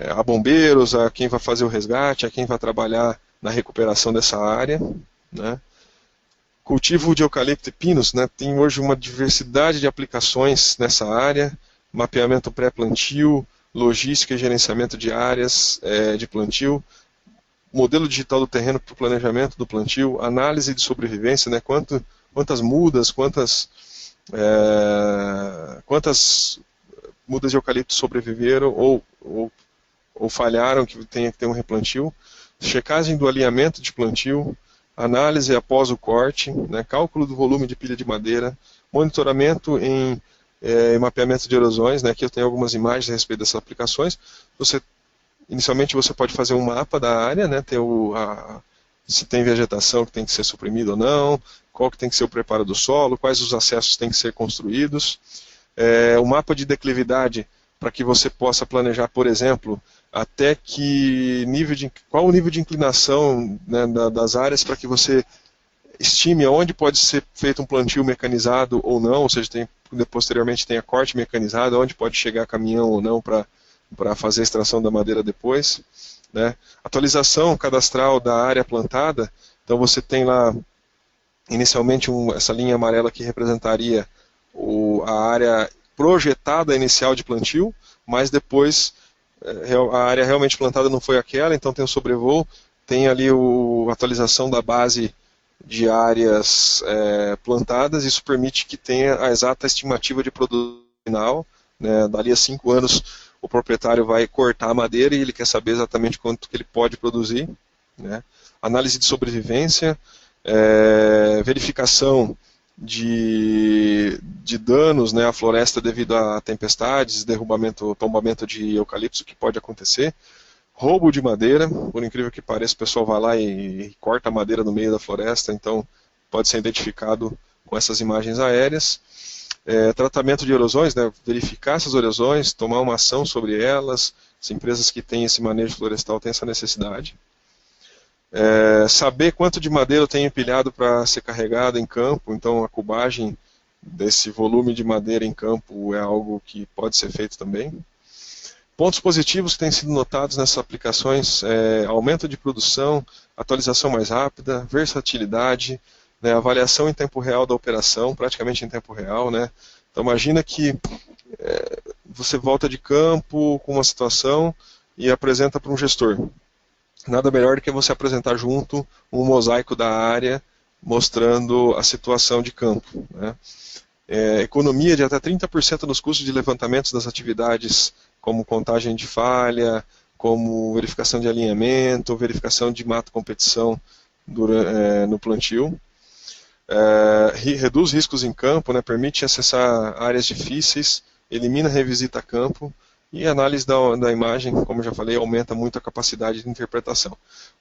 a bombeiros, a quem vai fazer o resgate, a quem vai trabalhar na recuperação dessa área, né? Cultivo de eucalipto e pinos, né? Tem hoje uma diversidade de aplicações nessa área, mapeamento pré-plantio, logística e gerenciamento de áreas de plantio, modelo digital do terreno para o planejamento do plantio, análise de sobrevivência, né? Quantas mudas, quantas mudas de eucalipto sobreviveram ou falharam, que tem que ter um replantio, checagem do alinhamento de plantio, análise após o corte, né, cálculo do volume de pilha de madeira, monitoramento em e mapeamento de erosões, né? Aqui eu tenho algumas imagens a respeito dessas aplicações. Inicialmente você pode fazer um mapa da área, né? Se tem vegetação que tem que ser suprimida ou não, qual que tem que ser o preparo do solo, quais os acessos têm que ser construídos. O mapa de declividade, para que você possa planejar, por exemplo, até qual o nível de inclinação, né, das áreas, para que você estime aonde pode ser feito um plantio mecanizado ou não, ou seja, posteriormente tenha corte mecanizado, onde pode chegar caminhão ou não para fazer a extração da madeira depois, né? Atualização cadastral da área plantada, então você tem lá inicialmente essa linha amarela que representaria a área projetada inicial de plantio, mas depois a área realmente plantada não foi aquela, então tem o sobrevoo, tem ali a atualização da base de áreas plantadas. Isso permite que tenha a exata estimativa de produção final, né? Dali a 5 anos o proprietário vai cortar a madeira e ele quer saber exatamente quanto que ele pode produzir, né? Análise de sobrevivência, verificação de danos, né, à floresta devido a tempestades, tombamento de eucalipto que pode acontecer, roubo de madeira, por incrível que pareça, o pessoal vai lá e corta a madeira no meio da floresta, então pode ser identificado com essas imagens aéreas. Tratamento de erosões, né, verificar essas erosões, tomar uma ação sobre elas. As empresas que têm esse manejo florestal têm essa necessidade. Saber quanto de madeira eu tenho empilhado para ser carregado em campo, então a cubagem desse volume de madeira em campo é algo que pode ser feito também. Pontos positivos que têm sido notados nessas aplicações: aumento de produção, atualização mais rápida, versatilidade, né, avaliação em tempo real da operação, praticamente em tempo real, né? Então imagina que você volta de campo com uma situação e apresenta para um gestor. Nada melhor do que você apresentar junto um mosaico da área mostrando a situação de campo, né? Economia de até 30% nos custos de levantamento das atividades, como contagem de falha, como verificação de alinhamento, verificação de mato-competição no plantio. Reduz riscos em campo, né, permite acessar áreas difíceis, elimina revisita a campo, e a análise da imagem, como eu já falei, aumenta muito a capacidade de interpretação.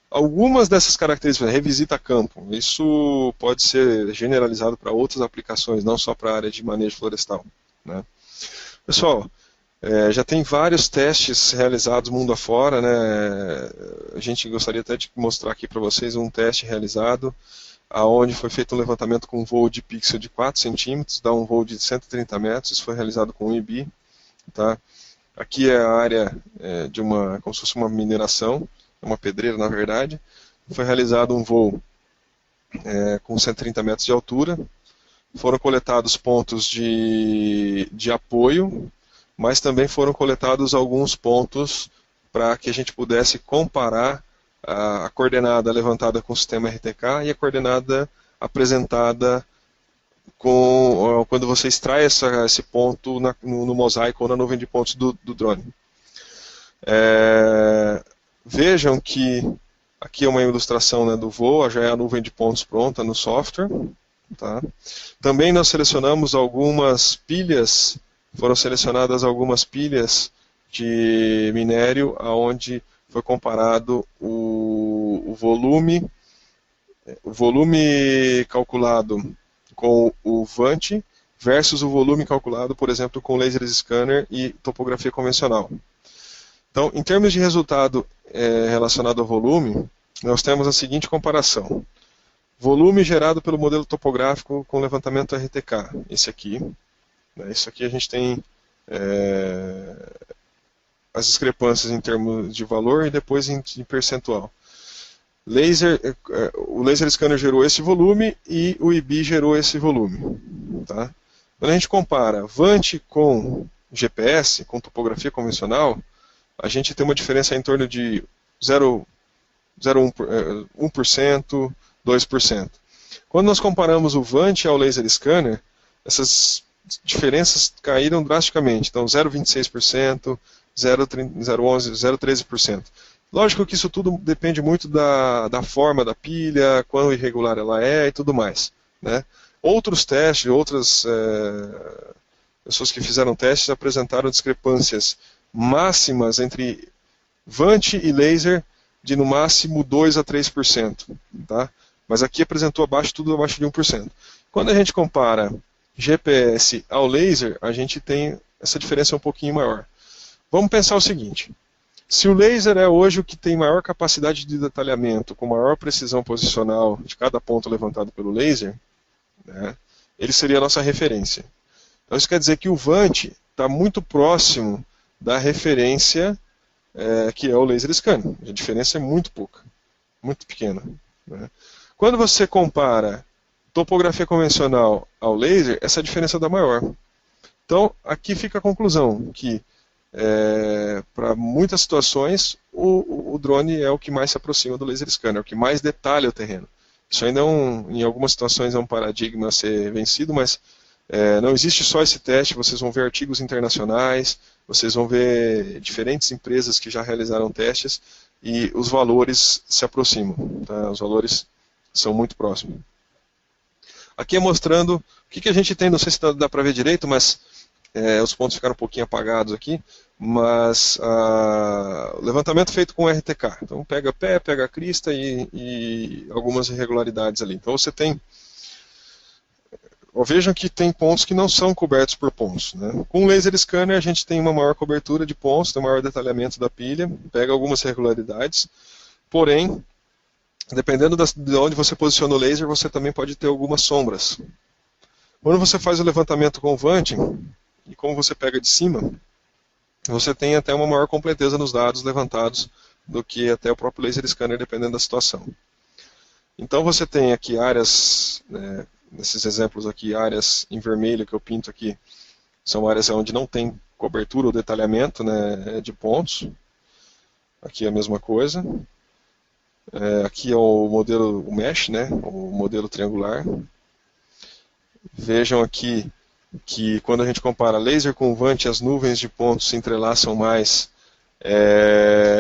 Algumas dessas características, revisita a campo, isso pode ser generalizado para outras aplicações, não só para a área de manejo florestal, né? Pessoal, já tem vários testes realizados mundo afora, né? A gente gostaria até de mostrar aqui para vocês um teste realizado, onde foi feito um levantamento com um voo de pixel de 4 centímetros, dá um voo de 130 metros, isso foi realizado com o IBI, tá? Aqui é a área como se fosse uma mineração, uma pedreira na verdade. Foi realizado um voo com 130 metros de altura, foram coletados pontos de apoio, mas também foram coletados alguns pontos para que a gente pudesse comparar a coordenada levantada com o sistema RTK e a coordenada apresentada quando você extrai esse ponto no mosaico ou na nuvem de pontos do drone. Vejam que aqui é uma ilustração, né, do voo, já é a nuvem de pontos pronta no software. Tá? Também nós selecionamos algumas pilhas, foram selecionadas algumas pilhas de minério, onde foi comparado o volume calculado com o VANT versus o volume calculado, por exemplo, com laser scanner e topografia convencional. Então, em termos de resultado relacionado ao volume, nós temos a seguinte comparação. Volume gerado pelo modelo topográfico com levantamento RTK, esse aqui. Né, isso aqui a gente tem as discrepâncias em termos de valor e depois em percentual. O laser scanner gerou esse volume e o IBI gerou esse volume. Tá? Quando a gente compara VANT com GPS, com topografia convencional, a gente tem uma diferença em torno de 1%, 2%. Quando nós comparamos o VANT ao laser scanner, essas diferenças caíram drasticamente. Então, 0,26%, 0,11%, 0,13%. Lógico que isso tudo depende muito da forma da pilha, quão irregular ela é e tudo mais. Né? Outros testes, outras pessoas que fizeram testes apresentaram discrepâncias máximas entre Vant e laser de no máximo 2 a 3%. Tá? Mas aqui apresentou tudo abaixo de 1%. Quando a gente compara GPS ao laser, a gente tem essa diferença um pouquinho maior. Vamos pensar o seguinte: se o laser é hoje o que tem maior capacidade de detalhamento, com maior precisão posicional de cada ponto levantado pelo laser, né, ele seria a nossa referência. Então isso quer dizer que o Vant está muito próximo da referência que é o laser scanner. A diferença é muito pouca, muito pequena. Né? Quando você compara topografia convencional ao laser, essa diferença dá maior. Então aqui fica a conclusão que para muitas situações o drone é o que mais se aproxima do laser scanner, o que mais detalha o terreno. Isso ainda em algumas situações é um paradigma a ser vencido, mas não existe só esse teste. Vocês vão ver artigos internacionais, vocês vão ver diferentes empresas que já realizaram testes e os valores se aproximam, tá? Os valores são muito próximos. Aqui é mostrando o que a gente tem, não sei se dá para ver direito, mas os pontos ficaram um pouquinho apagados aqui, mas o levantamento feito com RTK. Então pega pé, pega a crista e algumas irregularidades ali. Então você tem... Vejam que tem pontos que não são cobertos por pontos. Né? Com o laser scanner a gente tem uma maior cobertura de pontos, tem um maior detalhamento da pilha, pega algumas irregularidades, porém, dependendo de onde você posiciona o laser, você também pode ter algumas sombras. Quando você faz o levantamento com o Vant, e como você pega de cima, você tem até uma maior completeza nos dados levantados do que até o próprio laser scanner, dependendo da situação. Então você tem aqui áreas... nesses exemplos aqui, áreas em vermelho que eu pinto aqui, são áreas onde não tem cobertura ou detalhamento, né, de pontos. Aqui é a mesma coisa. Aqui é o modelo o mesh, né, o modelo triangular. Vejam aqui que quando a gente compara laser com Vant, as nuvens de pontos se entrelaçam mais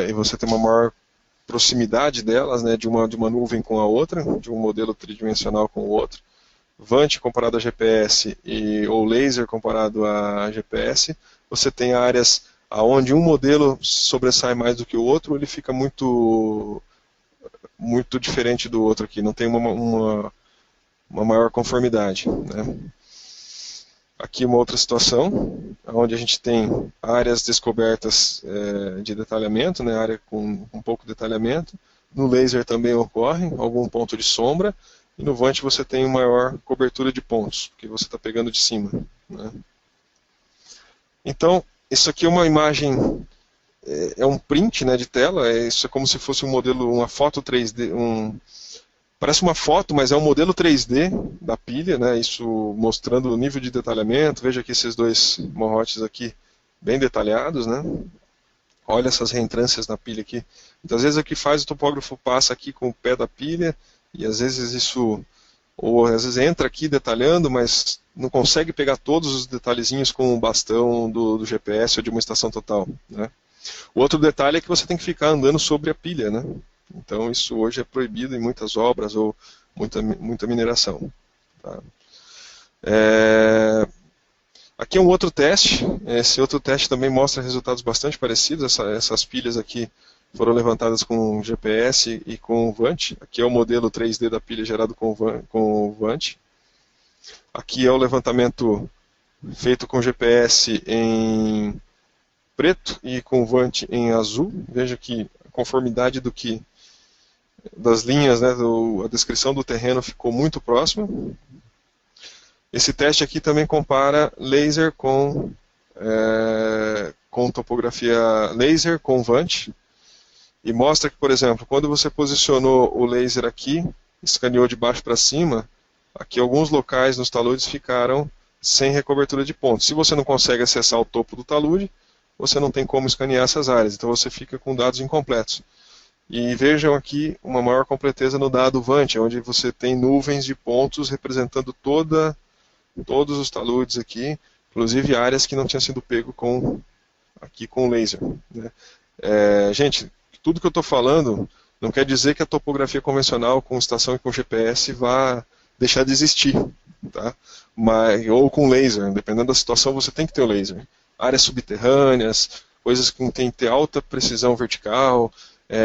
e você tem uma maior proximidade delas, né, de uma nuvem com a outra, de um modelo tridimensional com o outro. Vant comparado a GPS ou laser comparado a GPS, você tem áreas onde um modelo sobressai mais do que o outro, ele fica muito diferente do outro aqui, não tem uma maior conformidade. Né? Aqui uma outra situação, onde a gente tem áreas descobertas de detalhamento, né, área com um pouco de detalhamento. No laser também ocorre algum ponto de sombra. E no Vant você tem maior cobertura de pontos, porque você está pegando de cima. Né? Então, isso aqui é uma imagem, é um print, né, de tela, isso é como se fosse um modelo, uma foto 3D, parece uma foto, mas é um modelo 3D da pilha, né, isso mostrando o nível de detalhamento. Veja aqui esses dois morrotes aqui, bem detalhados, né? Olha essas reentrâncias na pilha aqui. Muitas vezes o que faz, o topógrafo passa aqui com o pé da pilha, e às vezes ou às vezes entra aqui detalhando, mas não consegue pegar todos os detalhezinhos com o bastão do GPS ou de uma estação total. Né? O outro detalhe é que você tem que ficar andando sobre a pilha, né? Então isso hoje é proibido em muitas obras ou muita mineração. Tá? Aqui é um outro teste, esse outro teste também mostra resultados bastante parecidos. Essas pilhas aqui foram levantadas com GPS e com o Vant. Aqui é o modelo 3D da pilha gerado com o Vant. Aqui é o levantamento feito com GPS em preto e com o Vant em azul. Veja que a conformidade das linhas, né, a descrição do terreno ficou muito próxima. Esse teste aqui também compara laser com topografia laser com Vant. E mostra que, por exemplo, quando você posicionou o laser aqui, escaneou de baixo para cima, aqui alguns locais nos taludes ficaram sem recobertura de pontos. Se você não consegue acessar o topo do talude, você não tem como escanear essas áreas, então você fica com dados incompletos. E vejam aqui uma maior completeza no dado Vant, onde você tem nuvens de pontos representando todos os taludes aqui, inclusive áreas que não tinham sido pego aqui com o laser. Né? Gente, tudo que eu estou falando não quer dizer que a topografia convencional com estação e com GPS vá deixar de existir. Tá? Ou com laser, dependendo da situação você tem que ter o laser. Áreas subterrâneas, coisas que tem que ter alta precisão vertical,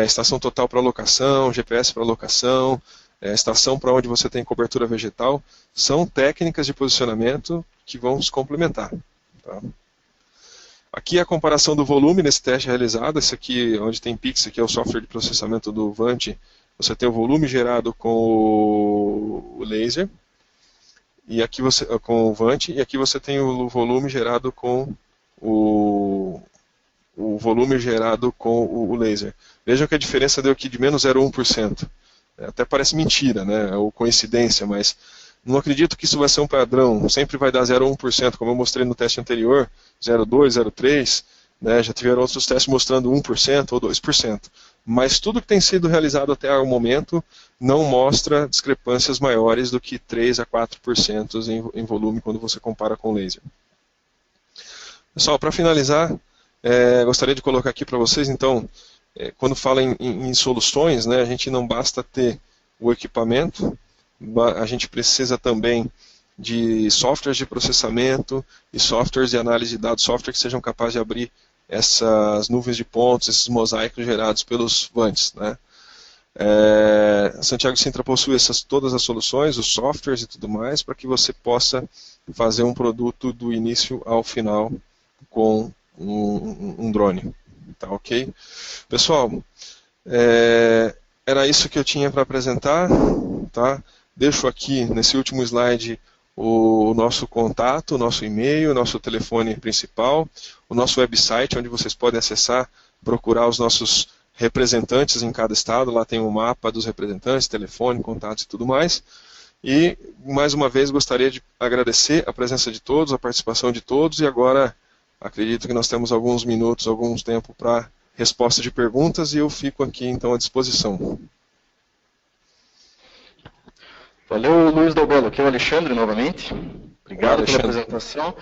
estação total para locação, GPS para locação, estação para onde você tem cobertura vegetal, são técnicas de posicionamento que vão se complementar. Tá? Aqui é a comparação do volume nesse teste realizado. Esse aqui, onde tem Pix, aqui é o software de processamento do Vant. Você tem o volume gerado com o laser, e aqui você, com o Vant, e aqui você tem o volume gerado com o volume gerado com o laser. Vejam que a diferença deu aqui de menos 0,1%. Até parece mentira, né, ou coincidência, mas não acredito que isso vai ser um padrão. Sempre vai dar 0,1%, como eu mostrei no teste anterior, 0,2%, 0,3%, né, já tiveram outros testes mostrando 1% ou 2%. Mas tudo que tem sido realizado até o momento não mostra discrepâncias maiores do que 3 a 4% em volume quando você compara com o laser. Pessoal, para finalizar, gostaria de colocar aqui para vocês, então, quando fala em soluções, né, a gente não basta ter o equipamento, a gente precisa também de softwares de processamento e softwares de análise de dados, software que sejam capazes de abrir essas nuvens de pontos, esses mosaicos gerados pelos Vants, né? A Santiago Sintra possui todas as soluções, os softwares e tudo mais, para que você possa fazer um produto do início ao final com um drone. Tá ok? Pessoal, era isso que eu tinha para apresentar. Tá? Deixo aqui, nesse último slide, o nosso contato, o nosso e-mail, o nosso telefone principal, o nosso website, onde vocês podem acessar, procurar os nossos representantes em cada estado. Lá tem um mapa dos representantes, telefone, contatos e tudo mais. E, mais uma vez, gostaria de agradecer a presença de todos, a participação de todos, e agora acredito que nós temos alguns minutos, algum tempo para resposta de perguntas, e eu fico aqui, então, à disposição. Valeu, Luiz Dalbello. Aqui é o Alexandre, novamente. Obrigado pela apresentação.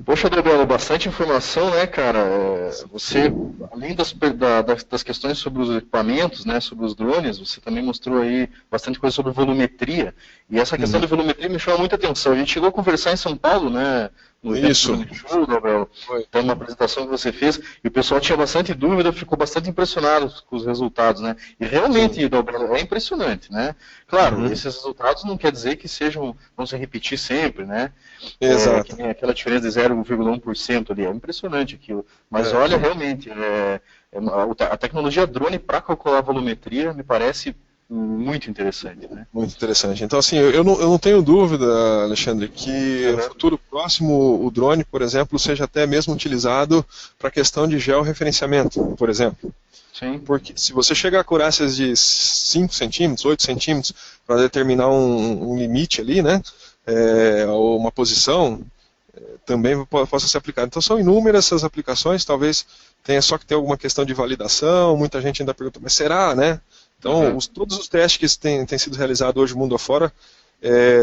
Poxa, Dalbello, bastante informação, né, cara? Você, além das questões sobre os equipamentos, né, sobre os drones, você também mostrou aí bastante coisa sobre volumetria. E essa questão de volumetria me chamou muita atenção. A gente chegou a conversar em São Paulo, né, no Isso. Show, Dalbello. Tem uma apresentação que você fez e o pessoal tinha bastante dúvida, ficou bastante impressionado com os resultados, né? E realmente, Dalbello, é impressionante, né? Claro, esses resultados não quer dizer que vão se repetir sempre, né? Exato. Que nem aquela diferença de 0,1% ali, é impressionante aquilo. Mas olha, realmente, a tecnologia drone para calcular a volumetria me parece muito interessante, né? Muito interessante. Então, assim, eu não tenho dúvida, Alexandre, que no futuro próximo o drone, por exemplo, seja até mesmo utilizado para a questão de georreferenciamento, por exemplo. Sim. Porque se você chegar a acurácias de 5 centímetros, 8 centímetros, para determinar um limite ali, né, ou uma posição, também possa ser aplicado. Então, são inúmeras essas aplicações, talvez tenha só que ter alguma questão de validação, muita gente ainda pergunta, mas será, né? Então, todos os testes que têm sido realizados hoje mundo afora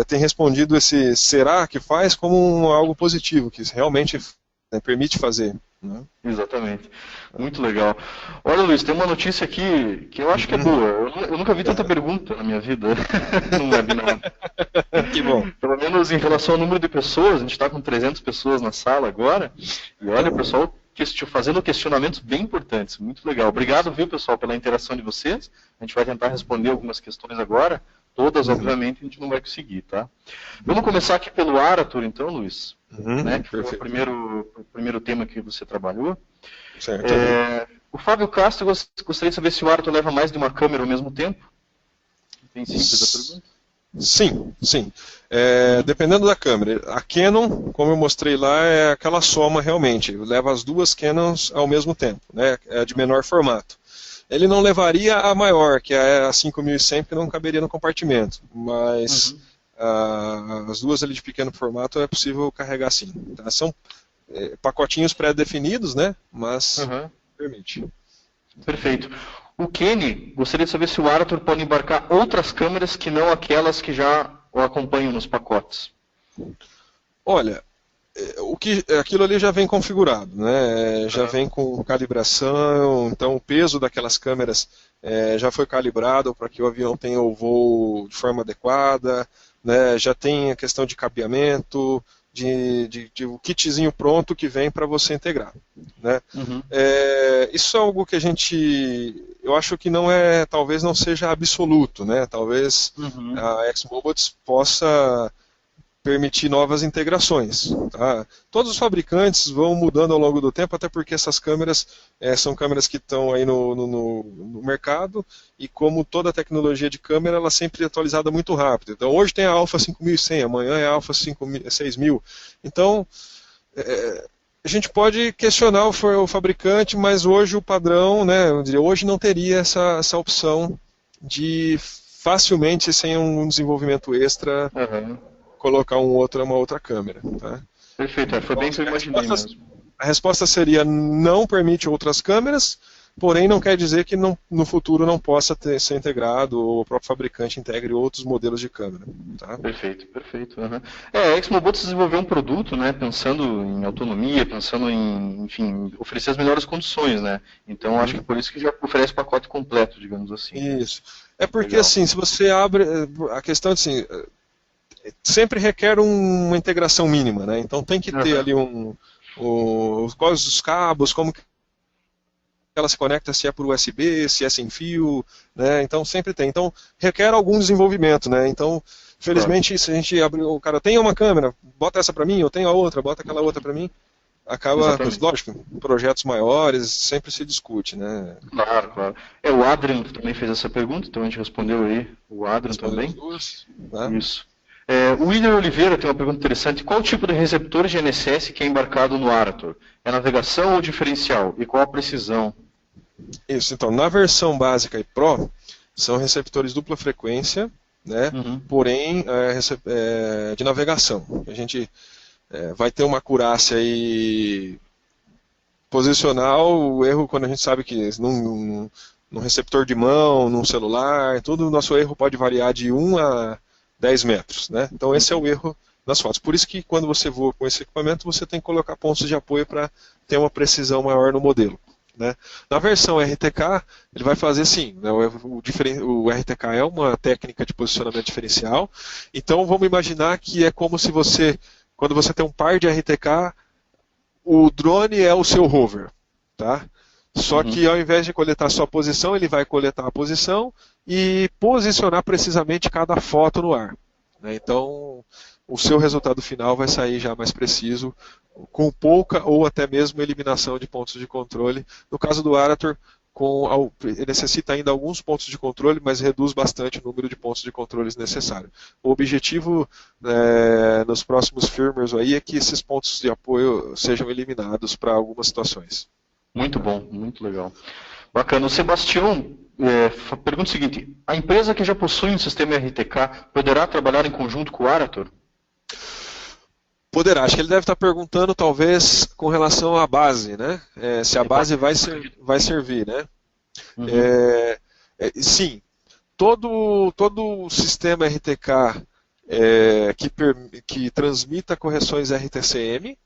têm respondido esse será que faz como algo positivo, que realmente permite fazer. Né? Exatamente. Muito legal. Olha, Luiz, tem uma notícia aqui que eu acho que é boa. Eu nunca vi tanta pergunta na minha vida num webinar. Que bom. Pelo menos em relação ao número de pessoas, a gente está com 300 pessoas na sala agora, e olha, o pessoal fazendo questionamentos bem importantes, muito legal. Obrigado, viu, pessoal, pela interação de vocês. A gente vai tentar responder algumas questões agora, todas, obviamente, a gente não vai conseguir, tá? Vamos começar aqui pelo Aratur, então, Luiz, né, que foi o primeiro tema que você trabalhou. Certo. O Fábio Castro gostaria de saber se o Aratur leva mais de uma câmera ao mesmo tempo. Bem simples a pergunta. Sim. Dependendo da câmera. A Canon, como eu mostrei lá, é aquela soma realmente. Leva as duas Canons ao mesmo tempo, né? É de menor formato. Ele não levaria a maior, que é a 5100, que não caberia no compartimento. Mas as duas ali de pequeno formato é possível carregar sim. Tá? São pacotinhos pré-definidos, né? Mas permite. Perfeito. O Kenny gostaria de saber se o Aratur pode embarcar outras câmeras que não aquelas que já o acompanham nos pacotes. Olha, aquilo ali já vem configurado, né? Já vem com calibração, então o peso daquelas câmeras já foi calibrado para que o avião tenha o voo de forma adequada, né, já tem a questão de cabeamento, de um kitzinho pronto que vem para você integrar. Né? Uhum. Isso é algo que eu acho que talvez não seja absoluto, né? Talvez Uhum. a Xmobots possa permitir novas integrações. Tá? Todos os fabricantes vão mudando ao longo do tempo, até porque essas câmeras são câmeras que estão aí no mercado, e como toda tecnologia de câmera, ela sempre é atualizada muito rápido. Então hoje tem a Alpha 5100, amanhã é a Alpha 6000. Então a gente pode questionar o fabricante, mas hoje o padrão, né, hoje não teria essa opção de facilmente, sem um desenvolvimento extra, colocar uma outra câmera. Tá? Perfeito, foi bem que eu imaginei mesmo. A resposta seria: não permite outras câmeras, porém não quer dizer que no futuro não possa ser integrado, ou o próprio fabricante integre outros modelos de câmera. Tá? Perfeito, perfeito. Uhum. A Xmobots desenvolveu um produto, né, pensando em autonomia, pensando em, enfim, oferecer as melhores condições, né? Então acho que por isso que já oferece o pacote completo, digamos assim. Isso. É porque, assim, se você abre, a questão assim, sempre requer uma integração mínima, né? Então tem que ter ali quais os cabos, como que ela se conecta, se é por USB, se é sem fio, né? Então sempre tem. Então requer algum desenvolvimento, né? Então, felizmente, se a gente abrir, o cara tem uma câmera, bota essa para mim, eu tenho a outra, bota aquela outra para mim, acaba, lógico, projetos maiores sempre se discute, né? Claro, claro. O Adrian também fez essa pergunta, então a gente respondeu aí. O Adrian também. Duas, né? Isso. O William Oliveira tem uma pergunta interessante. Qual tipo de receptor GNSS que é embarcado no Arator? É navegação ou diferencial? E qual a precisão? Isso, então, na versão básica e Pro, são receptores dupla frequência, né? Porém, de navegação. A gente vai ter uma acurácia aí posicional, o erro quando a gente sabe que num receptor de mão, num celular, tudo, o nosso erro pode variar de 1 a 10 metros, né? Então esse é o erro nas fotos. Por isso que quando você voa com esse equipamento, você tem que colocar pontos de apoio para ter uma precisão maior no modelo. Né? Na versão RTK, ele vai fazer sim, né? O RTK é uma técnica de posicionamento diferencial, então vamos imaginar que é como se quando você tem um par de RTK, o drone é o seu rover, tá? Só que ao invés de coletar só a posição, ele vai coletar a posição e posicionar precisamente cada foto no ar. Né? Então, o seu resultado final vai sair já mais preciso, com pouca ou até mesmo eliminação de pontos de controle. No caso do Arator, ele necessita ainda alguns pontos de controle, mas reduz bastante o número de pontos de controles necessário. O objetivo nos próximos firmwares aí é que esses pontos de apoio sejam eliminados para algumas situações. Muito bom, muito legal. Bacana. O Sebastião pergunta o seguinte: a empresa que já possui um sistema RTK poderá trabalhar em conjunto com o Arator? Poderá. Acho que ele deve estar perguntando, talvez, com relação à base, né? Se a base vai servir, né? Sim. Todo sistema RTK que transmita correções RTCM,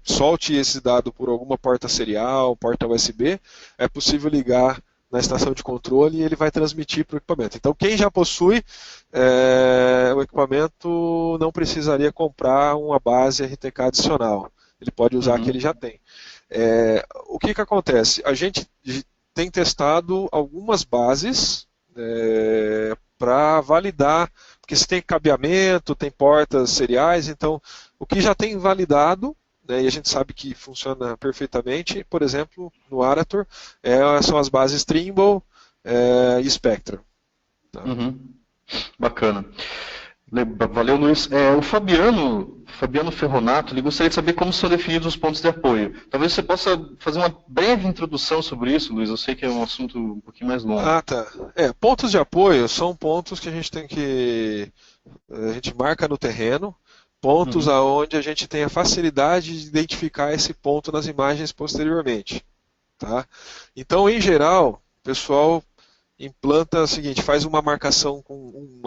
solte esse dado por alguma porta serial, porta USB, é possível ligar na estação de controle e ele vai transmitir para o equipamento. Então, quem já possui o equipamento não precisaria comprar uma base RTK adicional. Ele pode usar a que ele já tem. O que acontece? A gente tem testado algumas bases para validar, porque se tem cabeamento, tem portas seriais, então o que já tem validado, e a gente sabe que funciona perfeitamente, por exemplo, no Arator, são as bases Trimble e Spectra. Tá? Bacana. Valeu, Luiz. O Fabiano Ferronato, ele gostaria de saber como são definidos os pontos de apoio. Talvez você possa fazer uma breve introdução sobre isso, Luiz. Eu sei que é um assunto um pouquinho mais longo. Tá. Pontos de apoio são pontos que a gente marca no terreno, pontos aonde a gente tem a facilidade de identificar esse ponto nas imagens posteriormente. Tá? Então, em geral, o pessoal implanta o seguinte: faz uma marcação com um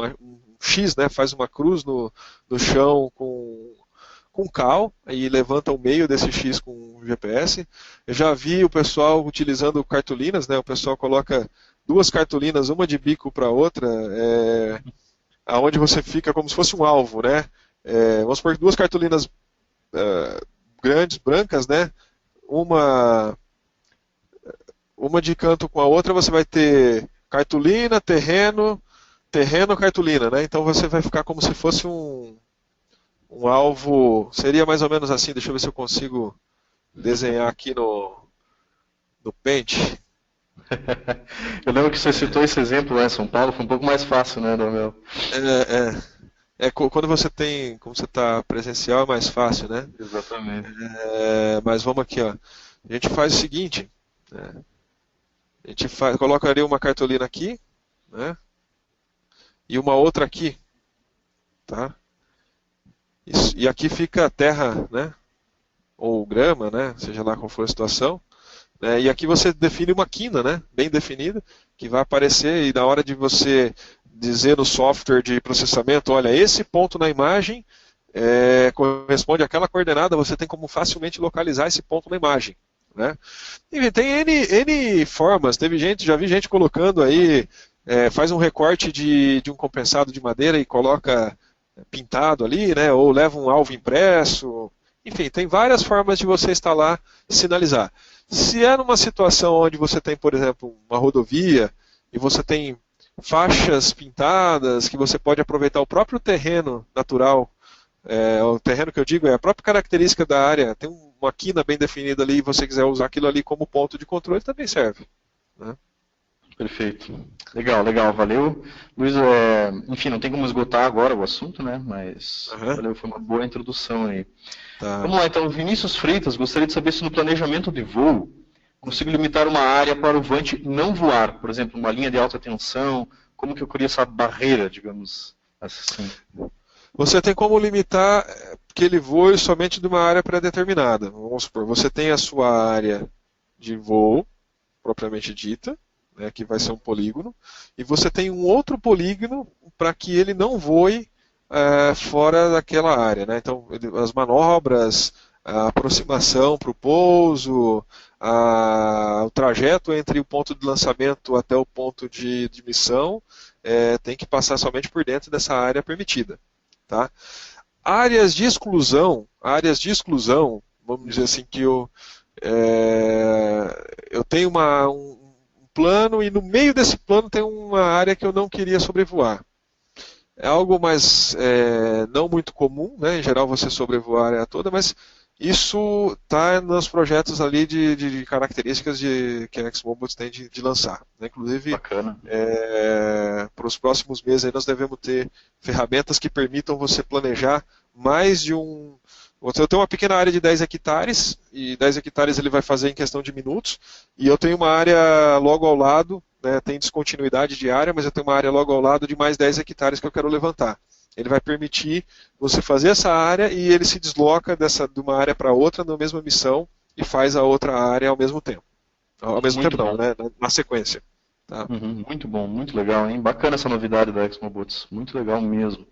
X, né? Faz uma cruz no chão com cal, e levanta o meio desse X com o GPS. Eu já vi o pessoal utilizando cartolinas, né? O pessoal coloca 2 cartolinas, uma de bico para a outra, aonde você fica como se fosse um alvo, né? Vamos supor que duas cartolinas grandes, brancas, né? Uma de canto com a outra, você vai ter cartolina, terreno, cartolina, né? Então você vai ficar como se fosse um alvo, seria mais ou menos assim, deixa eu ver se eu consigo desenhar aqui no Paint. Eu lembro que você citou esse exemplo lá em São Paulo, foi um pouco mais fácil, né, do meu. Quando você como você está presencial é mais fácil, né? Exatamente. Mas vamos aqui, ó. A gente faz o seguinte, né? A gente colocaria uma cartolina aqui, né? E uma outra aqui, tá? E aqui fica a terra, né? Ou grama, né? Seja lá qual for a situação. E aqui você define uma quina, né? Bem definida, que vai aparecer e na hora de você dizer no software de processamento, olha, esse ponto na imagem corresponde àquela coordenada, você tem como facilmente localizar esse ponto na imagem. Né? E tem N formas, já vi gente colocando aí, faz um recorte de um compensado de madeira e coloca pintado ali, né? Ou leva um alvo impresso, enfim, tem várias formas de você instalar e sinalizar. Se é numa situação onde você tem, por exemplo, uma rodovia e você tem faixas pintadas, que você pode aproveitar o próprio terreno natural, o terreno que eu digo é a própria característica da área, tem uma quina bem definida ali e você quiser usar aquilo ali como ponto de controle, também serve. Né? Perfeito. Legal, valeu. Luiz, enfim, não tem como esgotar agora o assunto, né? Mas valeu, foi uma boa introdução aí. Tá. Vamos lá, então, Vinícius Freitas, gostaria de saber se no planejamento de voo consigo limitar uma área para o voante não voar, por exemplo, uma linha de alta tensão, como que eu crio essa barreira, digamos assim? Você tem como limitar que ele voe somente de uma área pré-determinada. Vamos supor, você tem a sua área de voo, propriamente dita, né, que vai ser um polígono, e você tem um outro polígono para que ele não voe fora daquela área. Né? Então, as manobras, a aproximação para o pouso, o trajeto entre o ponto de lançamento até o ponto de missão, tem que passar somente por dentro dessa área permitida. Tá? Áreas de exclusão, vamos dizer assim, que eu tenho um plano e no meio desse plano tem uma área que eu não queria sobrevoar. É algo mais não muito comum, né? Em geral você sobrevoar a área toda, mas isso está nos projetos ali de características que a ExMobiles tem de lançar. Né? Inclusive, para os próximos meses aí nós devemos ter ferramentas que permitam você planejar mais de um... Eu tenho uma pequena área de 10 hectares, e 10 hectares ele vai fazer em questão de minutos, e eu tenho uma área logo ao lado, né, tem descontinuidade de área, mas eu tenho uma área logo ao lado de mais 10 hectares que eu quero levantar. Ele vai permitir você fazer essa área e ele se desloca de uma área para outra na mesma missão e faz a outra área ao mesmo tempo. Ao mesmo tempo não, né, na sequência. Tá? Muito bom, muito legal, hein? Bacana essa novidade da ExMobiles, muito legal mesmo.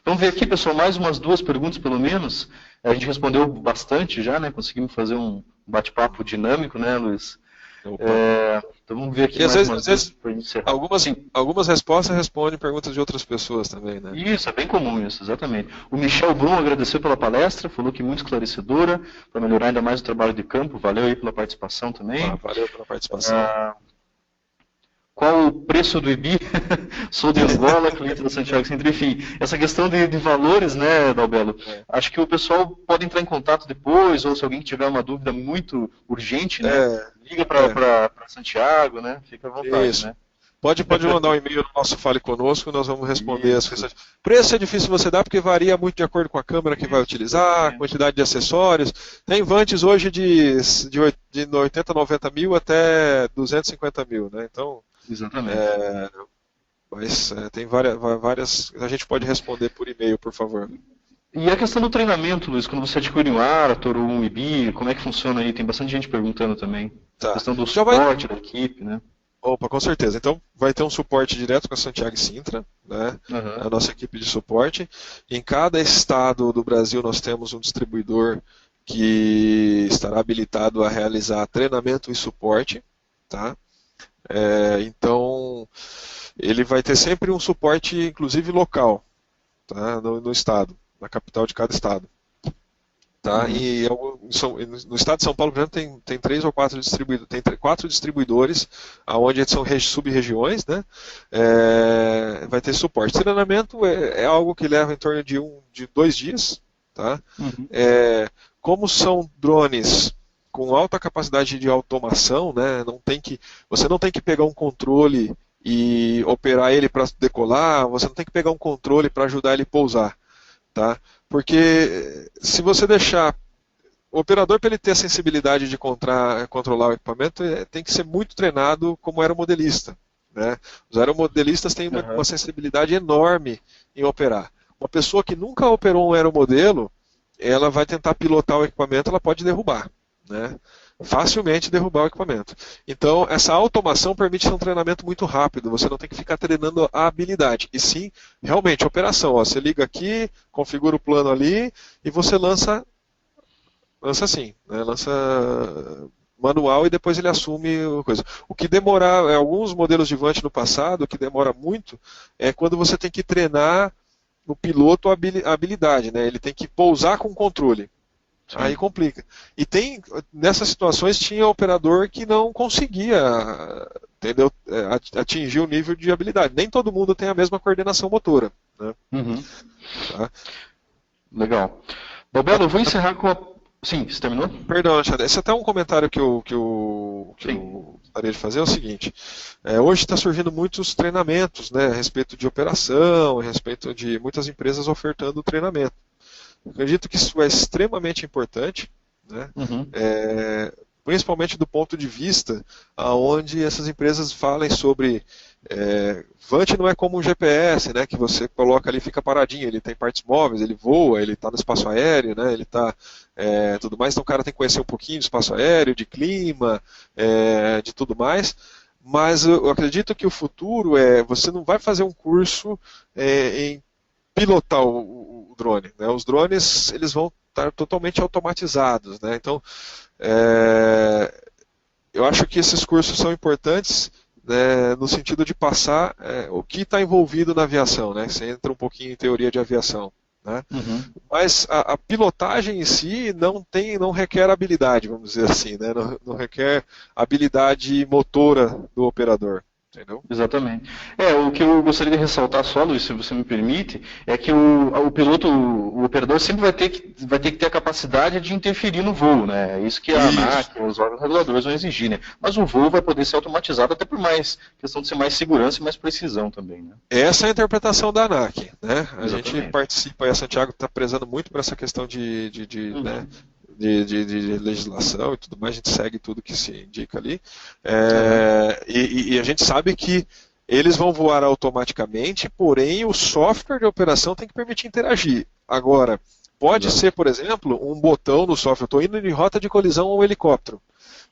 Vamos ver aqui, pessoal, mais umas 2 perguntas pelo menos. A gente respondeu bastante já, né? Conseguimos fazer um bate-papo dinâmico, né, Luiz? Então vamos ver aqui mais umas duas para encerrar. Algumas respostas respondem perguntas de outras pessoas também, né? Isso, é bem comum isso, exatamente. O Michel Brum agradeceu pela palestra, falou que muito esclarecedora, para melhorar ainda mais o trabalho de campo. Valeu aí pela participação também. Valeu pela participação. Qual o preço do IBI? Sou de Angola, cliente da Santiago Sintra. Enfim, essa questão de valores, né, Dalbelo? Acho que o pessoal pode entrar em contato depois, ou se alguém tiver uma dúvida muito urgente, né, liga para Santiago, né? Fica à vontade, Isso. né? Pode mandar um e-mail no nosso Fale Conosco e nós vamos responder as questões. Preço é difícil você dar porque varia muito de acordo com a câmera que vai utilizar, a quantidade de acessórios. Tem vantes hoje de 80, 90 mil até 250 mil, né? Então, exatamente. Mas tem várias. A gente pode responder por e-mail, por favor. E a questão do treinamento, Luiz, quando você adquire um Arator ou um IBI, como é que funciona aí? Tem bastante gente perguntando também. Tá. A questão do suporte da equipe, né? Opa, com certeza. Então, vai ter um suporte direto com a Santiago Sintra, né? A nossa equipe de suporte. Em cada estado do Brasil nós temos um distribuidor que estará habilitado a realizar treinamento e suporte, tá? Então, ele vai ter sempre um suporte, inclusive local. tá? No estado, na capital de cada estado. Tá? E no estado de São Paulo, por exemplo, tem 3 ou 4 distribuidores, tem 4 distribuidores, onde são sub-regiões, né? Vai ter suporte. Treinamento é algo que leva em torno de 2 dias. Tá? Como são drones com alta capacidade de automação, né? Você não tem que pegar um controle e operar ele para decolar, você não tem que pegar um controle para ajudar ele a pousar. Tá? Porque se você deixar o operador, para ele ter a sensibilidade de controlar o equipamento, tem que ser muito treinado como aeromodelista. Né? Os aeromodelistas têm uma sensibilidade enorme em operar. Uma pessoa que nunca operou um aeromodelo, ela vai tentar pilotar o equipamento, ela pode derrubar. Né? Facilmente derrubar o equipamento. Então, essa automação permite um treinamento muito rápido. Você não tem que ficar treinando a habilidade. E sim, realmente, a operação. Você liga aqui, configura o plano ali e você lança assim, né? Lança manual e depois ele assume a coisa. O que demora, alguns modelos de Vant no passado, o que demora muito é quando você tem que treinar no piloto a habilidade. Né? Ele tem que pousar com controle. Sim. Aí complica. E nessas situações tinha operador que não conseguia, entendeu, atingir o nível de habilidade. Nem todo mundo tem a mesma coordenação motora. Né? Tá? Legal. Bobelo, eu vou encerrar com a... Sim, você terminou? Perdão, Alexandre. Esse é até um comentário que eu gostaria de fazer, é o seguinte. Hoje está surgindo muitos treinamentos, né, a respeito de operação, a respeito de muitas empresas ofertando treinamento. Eu acredito que isso é extremamente importante, né? Principalmente do ponto de vista onde essas empresas falem sobre Vant não é como um GPS, né, que você coloca ali e fica paradinho, ele tem partes móveis, ele voa, ele está no espaço aéreo, né, ele está tudo mais, então o cara tem que conhecer um pouquinho do espaço aéreo, de clima, de tudo mais. Mas eu acredito que o futuro você não vai fazer um curso em pilotar o drone. Né? Os drones eles vão estar totalmente automatizados. Né? Então, eu acho que esses cursos são importantes no sentido de passar o que está envolvido na aviação. Né? Você entra um pouquinho em teoria de aviação. Né? Mas a pilotagem em si não requer habilidade, vamos dizer assim. Né? Não requer habilidade motora do operador. Entendeu? Exatamente. O que eu gostaria de ressaltar só, Luiz, se você me permite, é que o piloto, o operador sempre vai ter que ter a capacidade de interferir no voo, né? É isso que a ANAC, os órgãos reguladores vão exigir, né? Mas o voo vai poder ser automatizado até por mais questão de ser mais segurança e mais precisão também, né? Essa é a interpretação da ANAC, né? A gente participa, e a Santiago está prezando muito por essa questão de legislação e tudo mais, a gente segue tudo que se indica ali. E a gente sabe que eles vão voar automaticamente, porém o software de operação tem que permitir interagir. Agora, pode ser, por exemplo, um botão no software, eu estou indo de rota de colisão a um helicóptero.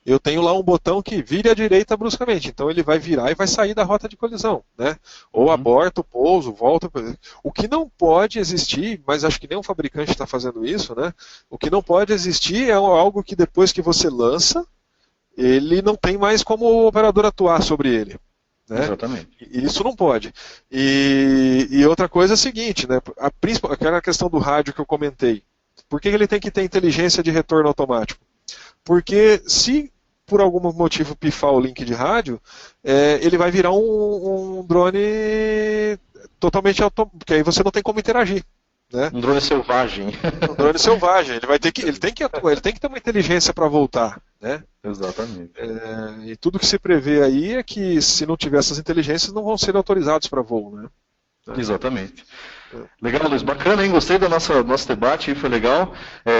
Eu tenho lá um botão que vire à direita bruscamente, então ele vai virar e vai sair da rota de colisão, né? Ou aborta o pouso, volta. O que não pode existir, mas acho que nenhum fabricante está fazendo isso, né? O que não pode existir é algo que depois que você lança, ele não tem mais como o operador atuar sobre ele. Né? Exatamente. Isso não pode. E outra coisa é a seguinte, né? Aquela questão do rádio que eu comentei. Por que ele tem que ter inteligência de retorno automático? Porque se por algum motivo pifar o link de rádio, ele vai virar um drone totalmente automático, porque aí você não tem como interagir. Né? Um drone selvagem. Um drone selvagem. Ele tem que ter uma inteligência para voltar. Né? Exatamente. E tudo que se prevê aí é que se não tiver essas inteligências não vão ser autorizados para voo. Né? Exatamente. Legal, Luiz, bacana, hein? Gostei do nosso debate, foi legal.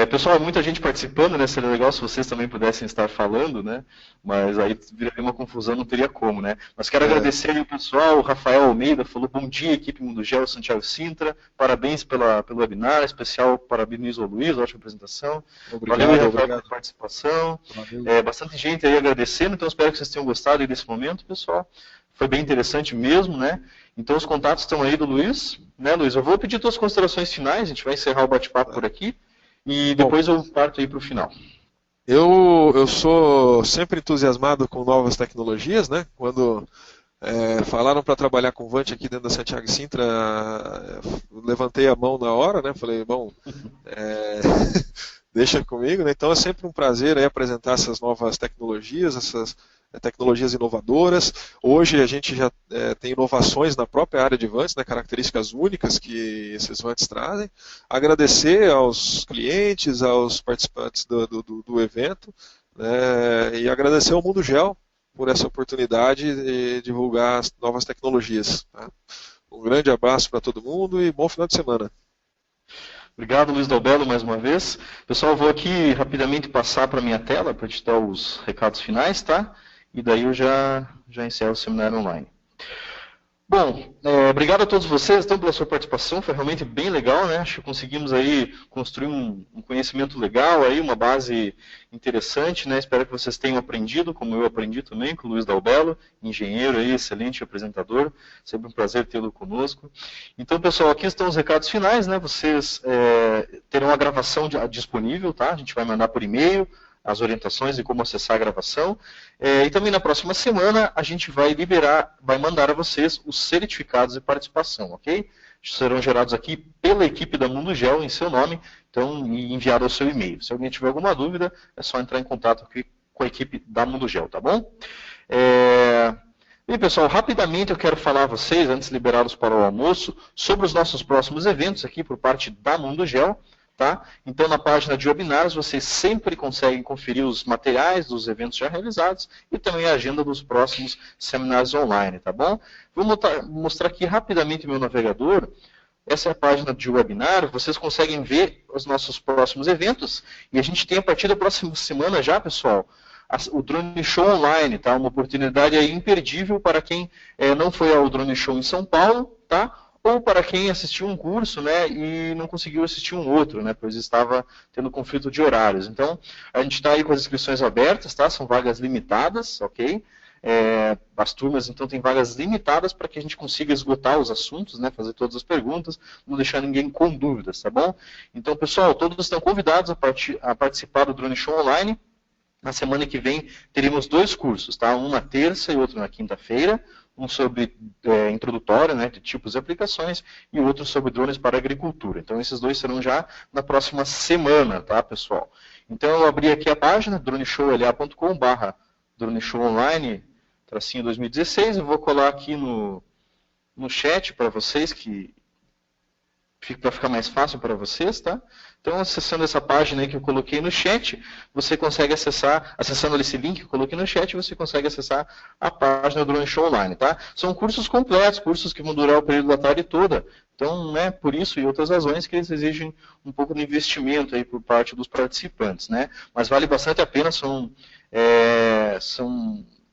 Pessoal, muita gente participando, né? Seria legal se vocês também pudessem estar falando, né? Mas aí viraria uma confusão, não teria como, né? Mas quero agradecer aí o pessoal, o Rafael Almeida falou, bom dia, equipe Mundo Gel, Santiago Sintra, parabéns pelo webinar, especial parabenizo ao Luiz, ótima apresentação. Valeu, Rafael, pela participação. Bastante gente aí agradecendo, então espero que vocês tenham gostado aí desse momento, pessoal. Foi bem interessante mesmo, né? Então os contatos estão aí do Luiz, né, Luiz? Eu vou pedir tuas considerações finais, a gente vai encerrar o bate-papo por aqui e depois eu parto aí para o final. Eu sou sempre entusiasmado com novas tecnologias, né? Quando Falaram para trabalhar com Vant aqui dentro da Santiago e Sintra, levantei a mão na hora, né? Falei, bom, deixa comigo, né? Então é sempre um prazer aí apresentar essas novas tecnologias, essas tecnologias inovadoras. Hoje a gente já tem inovações na própria área de Vants, né? Características únicas que esses Vants trazem. Agradecer aos clientes, aos participantes do evento, né? E agradecer ao Mundo Gel por essa oportunidade de divulgar as novas tecnologias. Tá? Um grande abraço para todo mundo e bom final de semana. Obrigado, Luiz Dalbello, mais uma vez. Pessoal, eu vou aqui rapidamente passar para a minha tela para te dar os recados finais, tá? E daí eu já encerro o seminário online. Bom, obrigado a todos vocês então, pela sua participação, foi realmente bem legal, né? Acho que conseguimos aí construir um conhecimento legal, aí, uma base interessante, né? Espero que vocês tenham aprendido, como eu aprendi também, com o Luiz Dalbello, engenheiro aí, excelente apresentador, sempre um prazer tê-lo conosco. Então, pessoal, aqui estão os recados finais, né? Vocês terão a gravação disponível, tá? A gente vai mandar por e-mail as orientações de como acessar a gravação. E também na próxima semana a gente vai mandar a vocês os certificados de participação, ok? Serão gerados aqui pela equipe da Mundo Gel em seu nome, então, e enviado ao seu e-mail. Se alguém tiver alguma dúvida, é só entrar em contato aqui com a equipe da Mundo Gel, tá bom? Bem, pessoal, rapidamente eu quero falar a vocês, antes de liberá-los para o almoço, sobre os nossos próximos eventos aqui por parte da Mundo Gel. Tá? Então, na página de webinars, vocês sempre conseguem conferir os materiais dos eventos já realizados e também a agenda dos próximos seminários online, tá bom? Vou mostrar aqui rapidamente meu navegador. Essa é a página de webinar, vocês conseguem ver os nossos próximos eventos e a gente tem a partir da próxima semana já, pessoal, o Drone Show Online, tá? Uma oportunidade aí imperdível para quem não foi ao Drone Show em São Paulo, tá? Ou para quem assistiu um curso, né, e não conseguiu assistir um outro, né, pois estava tendo conflito de horários. Então, a gente está aí com as inscrições abertas, tá? São vagas limitadas, ok? As turmas, então, têm vagas limitadas para que a gente consiga esgotar os assuntos, né, fazer todas as perguntas, não deixar ninguém com dúvidas, tá bom? Então, pessoal, todos estão convidados a participar do Drone Show Online. Na semana que vem, teremos 2 cursos, tá? Um na terça e outro na quinta-feira. Um sobre introdutório, né, de tipos de aplicações, e outro sobre drones para agricultura. Então, esses 2 serão já na próxima semana, tá, pessoal? Então, eu abri aqui a página, droneshowla.com/droneshow-online, tracinho 2016, eu vou colar aqui no chat para vocês, para ficar mais fácil para vocês, tá? Então, acessando essa página aí que eu coloquei no chat, você consegue acessando esse link que eu coloquei no chat, você consegue acessar a página do Drone Show Online, tá? São cursos completos, cursos que vão durar o período da tarde toda. Então, né, por isso e outras razões que eles exigem um pouco de investimento aí por parte dos participantes, né? Mas vale bastante a pena, são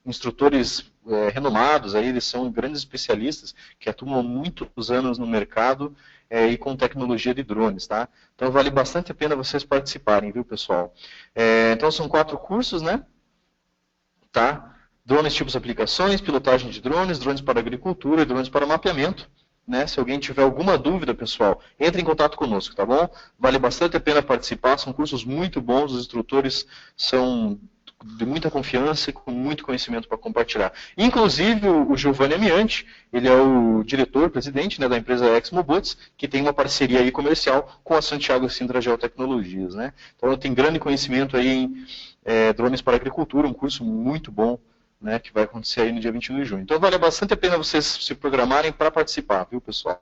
instrutores renomados, aí, eles são grandes especialistas que atuam há muitos anos no mercado e com tecnologia de drones, tá? Então vale bastante a pena vocês participarem, viu, pessoal? Então são 4 cursos, né? Tá? Drones, tipos de aplicações, pilotagem de drones, drones para agricultura e drones para mapeamento. Né? Se alguém tiver alguma dúvida, pessoal, entre em contato conosco, tá bom? Vale bastante a pena participar, são cursos muito bons, os instrutores são de muita confiança e com muito conhecimento para compartilhar. Inclusive, o Giovanni Amiante, ele é o diretor-presidente, né, da empresa Exmobots, que tem uma parceria aí comercial com a Santiago Sintra Geotecnologias. Né? Então, ela tem grande conhecimento aí em drones para agricultura, um curso muito bom, né, que vai acontecer aí no dia 21 de junho. Então, vale bastante a pena vocês se programarem para participar, viu, pessoal?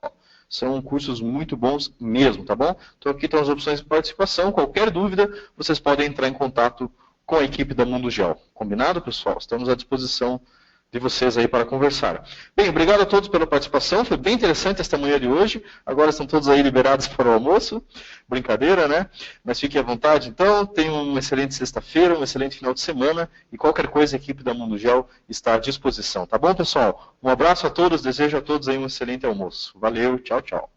São cursos muito bons mesmo, tá bom? Então, aqui estão as opções de participação. Qualquer dúvida, vocês podem entrar em contato com a equipe da Mundo Gel. Combinado, pessoal? Estamos à disposição de vocês aí para conversar. Bem, obrigado a todos pela participação. Foi bem interessante esta manhã de hoje. Agora estão todos aí liberados para o almoço. Brincadeira, né? Mas fiquem à vontade. Então, tenham uma excelente sexta-feira, um excelente final de semana. E qualquer coisa, a equipe da Mundo Gel está à disposição. Tá bom, pessoal? Um abraço a todos. Desejo a todos aí um excelente almoço. Valeu. Tchau, tchau.